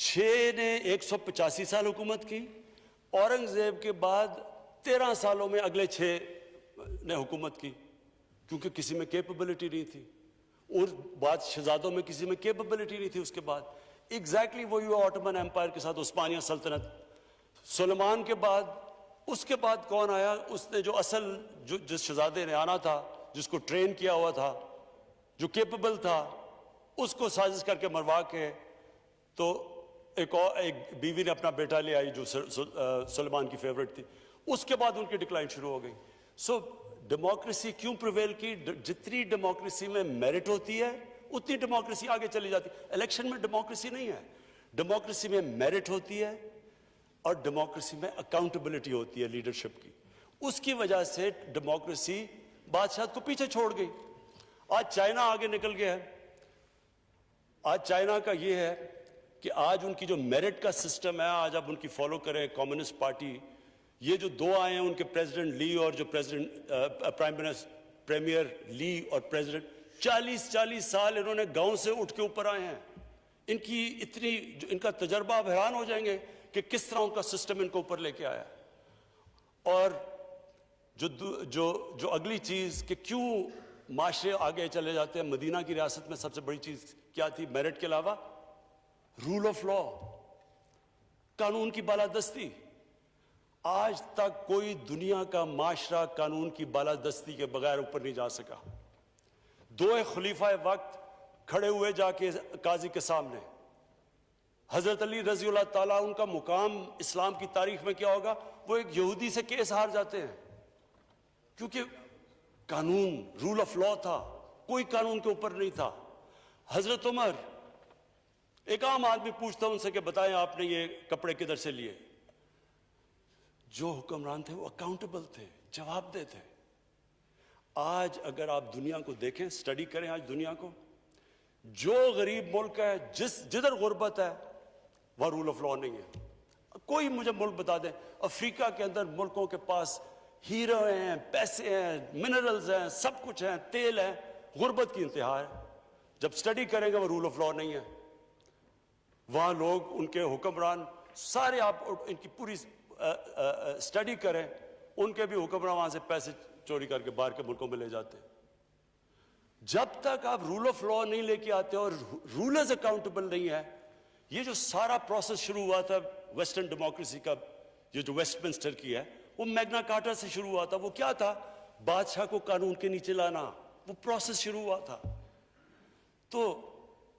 6 نے 185 سال حکومت کی, اورنگزیب کے بعد 13 سالوں میں اگلے 6 نے حکومت کی, کیونکہ کسی میں کیپبلٹی نہیں تھی, اور بعد شہزادوں میں کسی میں کیپبلٹی نہیں تھی. اس کے بعد ایگزیکٹلی وہی ہوا آٹومن امپائر کے ساتھ, عثمانیہ سلطنت. سلیمان کے بعد, اس کے بعد کون آیا؟ اس نے جو اصل جس شہزادے نے آنا تھا, جس کو ٹرین کیا ہوا تھا, جو کیپبل تھا, اس کو سازش کر کے مروا کے تو ایک بیوی نے اپنا بیٹا لے آئی جو سلیمان کی فیورٹ تھی. اس کے بعد ان کی ڈکلائن شروع ہو گئی. سو ڈیموکریسی کیوں پریویل کی؟ جتنی ڈیموکریسی میں میرٹ ہوتی ہے اتنی ڈیموکریسی آگے چلی جاتی ہے. الیکشن میں ڈیموکریسی نہیں ہے, ڈیموکریسی میں میرٹ ہوتی ہے اور ڈیموکریسی میں اکاؤنٹیبلٹی ہوتی ہے لیڈرشپ کی. اس کی وجہ سے ڈیموکریسی بادشاہت کو پیچھے چھوڑ گئی. آج چائنا آگے نکل گیا ہے. آج چائنا کا یہ ہے کہ آج ان کی جو میرٹ کا سسٹم ہے, آج اب ان کی فالو کریں کمیونسٹ پارٹی. یہ جو 2 آئے ہیں ان کے پریزیڈنٹ لی اور جو پریمیئر لی اور پریزیڈنٹ, 40 سال انہوں نے گاؤں سے اٹھ کے اوپر آئے ہیں. ان کی اتنی ان کا تجربہ, آپ حیران ہو جائیں گے کہ کس طرح ان کا سسٹم ان کو اوپر لے کے آیا. اور جو اگلی چیز کہ کیوں معاشرے آگے چلے جاتے ہیں, مدینہ کی ریاست میں سب سے بڑی چیز کیا تھی میرٹ کے علاوہ؟ رول آف لا, قانون کی بالادستی. آج تک کوئی دنیا کا معاشرہ قانون کی بالادستی کے بغیر اوپر نہیں جا سکا. 2 خلیفہ وقت کھڑے ہوئے جا کے قاضی کے سامنے. حضرت علی رضی اللہ تعالیٰ, ان کا مقام اسلام کی تاریخ میں کیا ہوگا؟ وہ ایک یہودی سے کیس ہار جاتے ہیں کیونکہ قانون, رول آف لا تھا, کوئی قانون کے اوپر نہیں تھا. حضرت عمر, ایک عام آدمی پوچھتا ان سے کہ بتائیں آپ نے یہ کپڑے کدھر سے لیے؟ جو حکمران تھے وہ اکاؤنٹیبل تھے, جواب دہ تھے. آج اگر آپ دنیا کو دیکھیں, سٹڈی کریں آج دنیا کو, جو غریب ملک ہے, جدھر غربت ہے, وہ رول آف لا نہیں ہے. کوئی مجھے ملک بتا دیں, افریقہ کے اندر ملکوں کے پاس ہیرو ہیں, پیسے ہیں, منرلز ہیں, سب کچھ ہیں, تیل ہے, غربت کی انتہا ہے. جب سٹڈی کریں گے وہ رول آف لا نہیں ہے. وہاں لوگ, ان کے حکمران سارے, آپ ان کی پوری سٹڈی کریں, ان کے بھی حکمران وہاں سے پیسے چوری کر کے باہر کے ملکوں میں لے جاتے ہیں. جب تک آپ رول آف لا نہیں لے کے آتے اور رولرز اکاؤنٹیبل نہیں ہے, یہ جو سارا پروسیس شروع ہوا تھا ویسٹرن ڈیموکریسی کا, یہ جو ویسٹ منسٹر کی ہے, وہ میگنا کارٹا سے شروع ہوا تھا. وہ کیا تھا؟ بادشاہ کو قانون کے نیچے لانا, وہ پروسیس شروع ہوا تھا. تو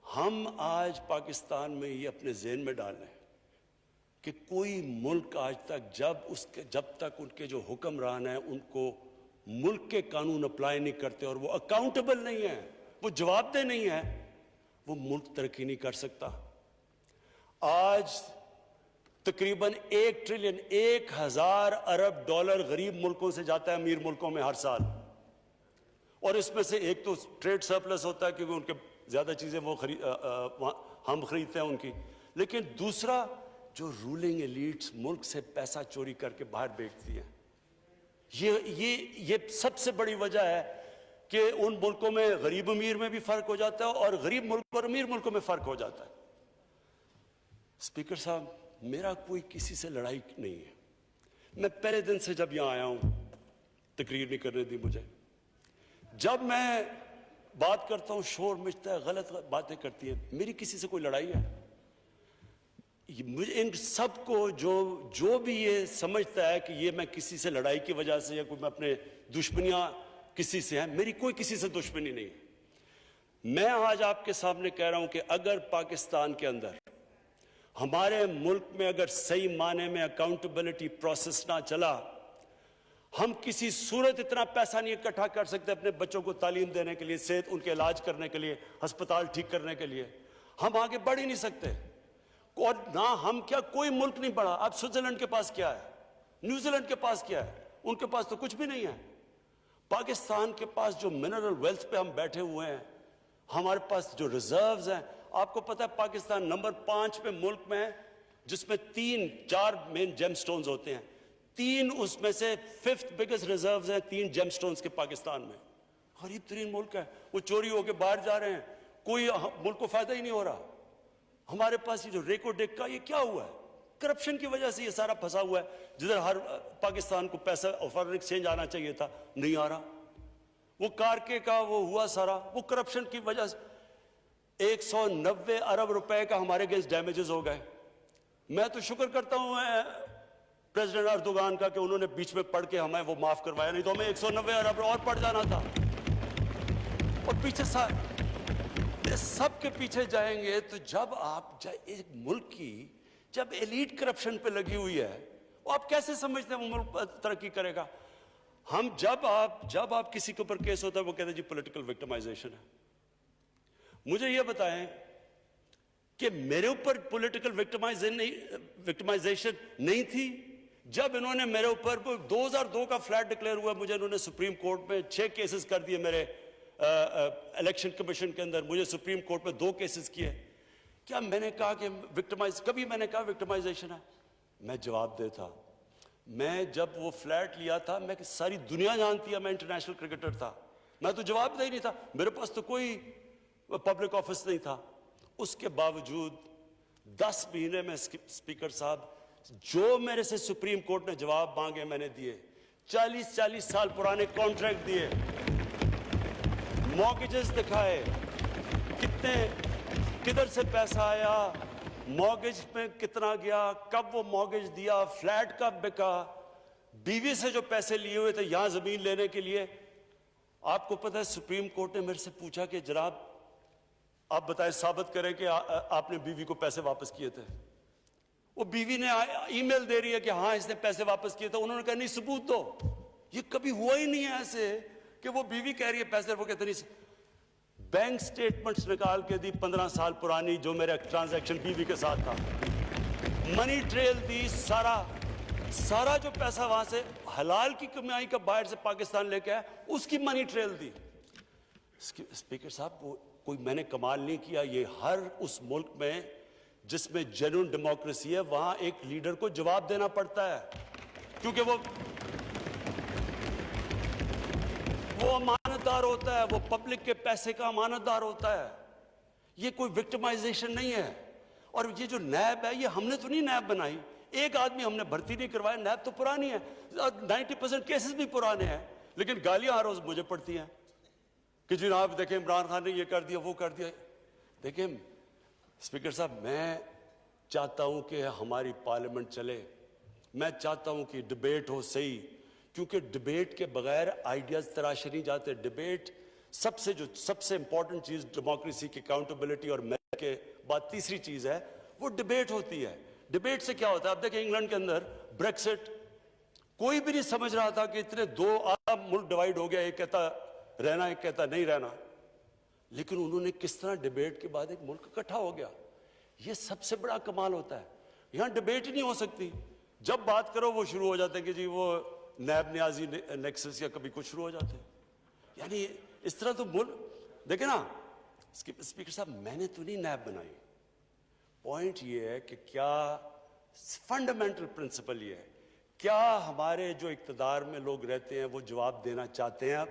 ہم آج پاکستان میں یہ اپنے ذہن میں ڈال لیں کہ کوئی ملک آج تک جب تک ان کے جو حکمران ہیں ان کو ملک کے قانون اپلائی نہیں کرتے اور وہ اکاؤنٹیبل نہیں ہیں, وہ جواب دہ نہیں ہیں, وہ ملک ترقی نہیں کر سکتا. آج تقریباً 1 ٹریلین 1000 ارب ڈالر غریب ملکوں سے جاتا ہے امیر ملکوں میں ہر سال, اور اس میں سے ایک تو ٹریڈ سرپلس ہوتا ہے کیونکہ ان کے زیادہ چیزیں ہم خریدتے ہیں ان کی, لیکن دوسرا جو رولنگ ایلیٹس ملک سے پیسہ چوری کر کے باہر بیچتی ہیں. یہ سب سے بڑی وجہ ہے کہ ان ملکوں میں غریب امیر میں بھی فرق ہو جاتا ہے اور غریب ملک اور امیر ملکوں میں فرق ہو جاتا ہے. اسپیکر صاحب, میرا کوئی کسی سے لڑائی نہیں ہے. میں پہلے دن سے جب یہاں آیا ہوں, تقریر نہیں کرنے دی مجھے, جب میں بات کرتا ہوں شور مچتا ہے, غلط باتیں کرتی ہیں, میری کسی سے کوئی لڑائی ہے؟ ان سب کو جو بھی یہ سمجھتا ہے کہ یہ میں کسی سے لڑائی کی وجہ سے یا کوئی میں اپنے دشمنیاں کسی سے ہیں, میری کوئی کسی سے دشمنی نہیں ہے. میں آج آپ کے سامنے کہہ رہا ہوں کہ اگر پاکستان کے اندر, ہمارے ملک میں اگر صحیح معنی میں اکاؤنٹیبلٹی پروسیس نہ چلا, ہم کسی صورت اتنا پیسہ نہیں اکٹھا کر سکتے اپنے بچوں کو تعلیم دینے کے لیے, صحت, ان کے علاج کرنے کے لیے, ہسپتال ٹھیک کرنے کے لیے. ہم آگے بڑھ ہی نہیں سکتے. اور نہ ہم کیا, کوئی ملک نہیں بڑھا. اب سوئٹزرلینڈ کے پاس کیا ہے, نیوزی لینڈ کے پاس کیا ہے, ان کے پاس تو کچھ بھی نہیں ہے. پاکستان کے پاس جو منرل ویلتھ پہ ہم بیٹھے ہوئے ہیں, ہمارے پاس جو ریزروز ہیں, آپ کو پتہ ہے پاکستان نمبر 5 پہ ملک میں ہے جس میں 3-4 مین جیم سٹونز ہوتے ہیں. 3 اس میں سے 5th بگیسٹ ریزروز ہیں 3 جیم سٹونز کے پاکستان میں. غریب ترین ملک ہے, وہ چوری ہو کے باہر جا رہے ہیں, کوئی ملک کو فائدہ ہی نہیں ہو رہا. ہمارے پاس یہ جو ریکو ڈیک کا یہ کیا ہوا ہے؟ کرپشن کی وجہ سے یہ سارا پھنسا ہوا ہے. جدھر ہر پاکستان کو پیسہ اور فارن ایکسچینج آنا چاہیے تھا, نہیں آ رہا. وہ کارکے کا وہ ہوا سارا, وہ کرپشن کی وجہ سے 190 ارب روپے کا ہمارے اگینسٹ ڈیمیجز ہو گئے. میں تو شکر کرتا ہوں پریزیڈنٹ اردوغان کا کہ انہوں نے بیچ میں پڑھ کے ہمیں وہ معاف کروایا, نہیں تو ہمیں 190 ارب اور پڑ جانا تھا. اور پیچھے سب کے پیچھے جائیں گے تو جب آپ ایک ملک کی جب ایلیٹ کرپشن پہ لگی ہوئی ہے, وہ آپ کیسے سمجھتے ہیں وہ ملک ترقی کرے گا؟ ہم جب آپ کسی کے اوپر کیس ہوتا ہے وہ کہتے ہیں جی پولیٹیکل وکٹمائزیشن ہے. مجھے یہ بتائیں کہ میرے اوپر پولیٹیکل وکٹمائزیشن نہیں تھی جب انہوں نے میرے اوپر 2002 کا فلیٹ ڈکلیئر ہوا, مجھے انہوں نے سپریم کورٹ میں 6 کیسز کر دیے, میرے الیکشن کمیشن کے اندر مجھے سپریم کورٹ میں 2 کیسز کیے. کیا میں نے کہا کہ کبھی میں نے کہا وکٹمائزیشن ہے؟ میں جواب دے تھا. میں جب وہ فلیٹ لیا تھا, میں ساری دنیا جانتی ہے میں انٹرنیشنل کرکٹر تھا, میں تو جواب دہ ہی نہیں تھا, میرے پاس تو کوئی پبلک آفس نہیں تھا. اس کے باوجود 10 مہینے میں اسپیکر صاحب جو میرے سے سپریم کورٹ نے جواب مانگے میں نے دیے. 40 سال پرانے کانٹریکٹ دیے, مارگیجز دکھائے, کدھر سے پیسہ آیا, مارگیج میں کتنا گیا, کب وہ مارگیج دیا, فلیٹ کب بکا, بیوی سے جو پیسے لیے ہوئے تھے یہاں زمین لینے کے لیے. آپ کو پتہ ہے سپریم کورٹ نے میرے سے پوچھا کہ جناب آپ بتائیں, ثابت کریں کہ آپ نے بیوی کو پیسے واپس کیے تھے. وہ بیوی نے ای میل دے رہی ہے کہ ہاں اس نے پیسے واپس کیے تھے. انہوں نے کہا نہیں ثبوت دو. یہ کبھی ہوا ہی نہیں ہے ایسے کہ وہ بیوی کہہ رہی ہے پیسے, وہ کہتے نہیں. بینک سٹیٹمنٹس نکال کے دی 15 سال پرانی جو میرا ٹرانزیکشن بیوی کے ساتھ تھا, منی ٹریل دی, سارا جو پیسہ وہاں سے حلال کی کمائی کا باہر سے پاکستان لے کے آیا اس کی منی ٹریل دی. اسپیکر صاحب کوئی میں نے کمال نہیں کیا. یہ ہر اس ملک میں جس میں جنون ڈیموکریسی ہے وہاں ایک لیڈر کو جواب دینا پڑتا ہے, کیونکہ وہ امانت دار ہوتا ہے, وہ پبلک کے پیسے کا امانت دار ہوتا ہے. یہ کوئی وکٹمائزیشن نہیں ہے. اور یہ جو نیب ہے یہ ہم نے تو نہیں نیب بنائی, ایک آدمی ہم نے بھرتی نہیں کروایا, نیب تو پرانی ہے, 90% کیسز بھی پرانے ہیں, لیکن گالیاں ہر روز مجھے پڑتی ہیں کہ جناب دیکھیں عمران خان نے یہ کر دیا وہ کر دیا. دیکھیں اسپیکر صاحب, میں چاہتا ہوں کہ ہماری پارلیمنٹ چلے, میں چاہتا ہوں کہ ڈبیٹ ہو صحیح, کیونکہ ڈبیٹ کے بغیر آئیڈیاز تراشے نہیں جاتے. ڈبیٹ سب سے امپورٹنٹ چیز ڈیموکریسی کی اکاؤنٹیبلٹی اور میرٹ کے بعد تیسری چیز ہے وہ ڈبیٹ ہوتی ہے. ڈبیٹ سے کیا ہوتا ہے؟ اب دیکھیں انگلینڈ کے اندر بریکسٹ, کوئی بھی نہیں سمجھ رہا تھا کہ اتنے 2 عالم ملک ڈیوائیڈ ہو گیا, ایک کہتا رہنا ایک کہتا نہیں رہنا, لیکن انہوں نے کس طرح ڈبیٹ کے بعد ایک ملک اکٹھا ہو گیا. یہ سب سے بڑا کمال ہوتا ہے. یہاں ڈبیٹ ہی نہیں ہو سکتی, جب بات کرو وہ شروع ہو جاتے ہیں کہ جی وہ نیب نیازی نیکسس یا کبھی کچھ شروع ہو جاتے ہیں. یعنی اس طرح تو ملک دیکھیں نا اسپیکر صاحب, میں نے تو نہیں نیب بنائی. پوائنٹ یہ ہے کہ کیا فنڈامنٹل پرنسپل یہ ہے, کیا ہمارے جو اقتدار میں لوگ رہتے ہیں وہ جواب دینا چاہتے ہیں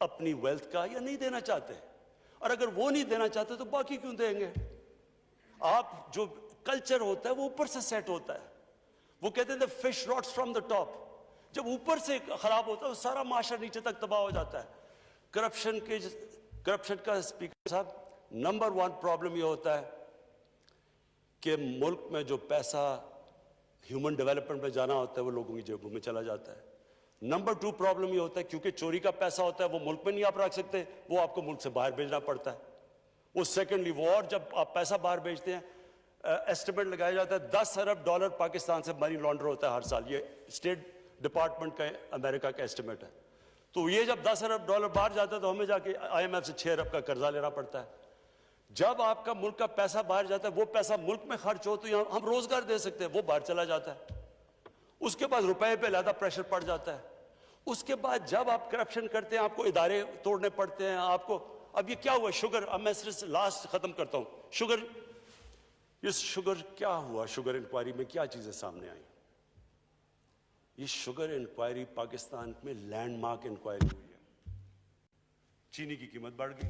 اپنی ویلتھ کا یا نہیں دینا چاہتے؟ اور اگر وہ نہیں دینا چاہتے تو باقی کیوں دیں گے؟ آپ جو کلچر ہوتا ہے وہ اوپر سے سیٹ ہوتا ہے. وہ کہتے ہیں fish rots from the top. جب اوپر سے خراب ہوتا ہے سارا معاشرہ نیچے تک تباہ ہو جاتا ہے. کرپشن کا اسپیکر صاحب نمبر 1 پرابلم یہ ہوتا ہے کہ ملک میں جو پیسہ ہیومن ڈیولپمنٹ میں جانا ہوتا ہے وہ لوگوں کی جیبوں میں چلا جاتا ہے. نمبر 2 پرابلم یہ ہوتا ہے کیونکہ چوری کا پیسہ ہوتا ہے وہ ملک میں نہیں آپ رکھ سکتے, وہ آپ کو ملک سے باہر بھیجنا پڑتا ہے. وہ سیکنڈلی وہ, اور جب آپ پیسہ باہر بھیجتے ہیں ایسٹیمیٹ لگایا جاتا ہے $10 ارب پاکستان سے منی لانڈر ہوتا ہے ہر سال. یہ اسٹیٹ ڈپارٹمنٹ کا امریکہ کا ایسٹیمیٹ ہے. تو یہ جب $10 ارب باہر جاتا ہے تو ہمیں جا کے IMF سے 6 ارب کا قرضہ لینا پڑتا ہے. جب آپ کا ملک کا پیسہ باہر جاتا ہے وہ پیسہ ملک میں خرچ ہو تو ہم روزگار دے سکتے ہیں, وہ باہر چلا جاتا ہے. اس کے بعد روپے پہ زیادہ پریشر پڑ جاتا ہے. اس کے بعد جب آپ کرپشن کرتے ہیں آپ کو ادارے توڑنے پڑتے ہیں آپ کو. اب یہ کیا ہوا شوگر, اب میں صرف لاسٹ ختم کرتا ہوں. شوگر کیا ہوا؟ شوگر انکوائری میں کیا چیزیں سامنے آئیں؟ یہ شوگر انکوائری پاکستان میں لینڈ مارک انکوائری ہوئی ہے. چینی کی قیمت بڑھ گئی,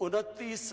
29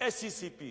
SCCP,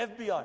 FBR,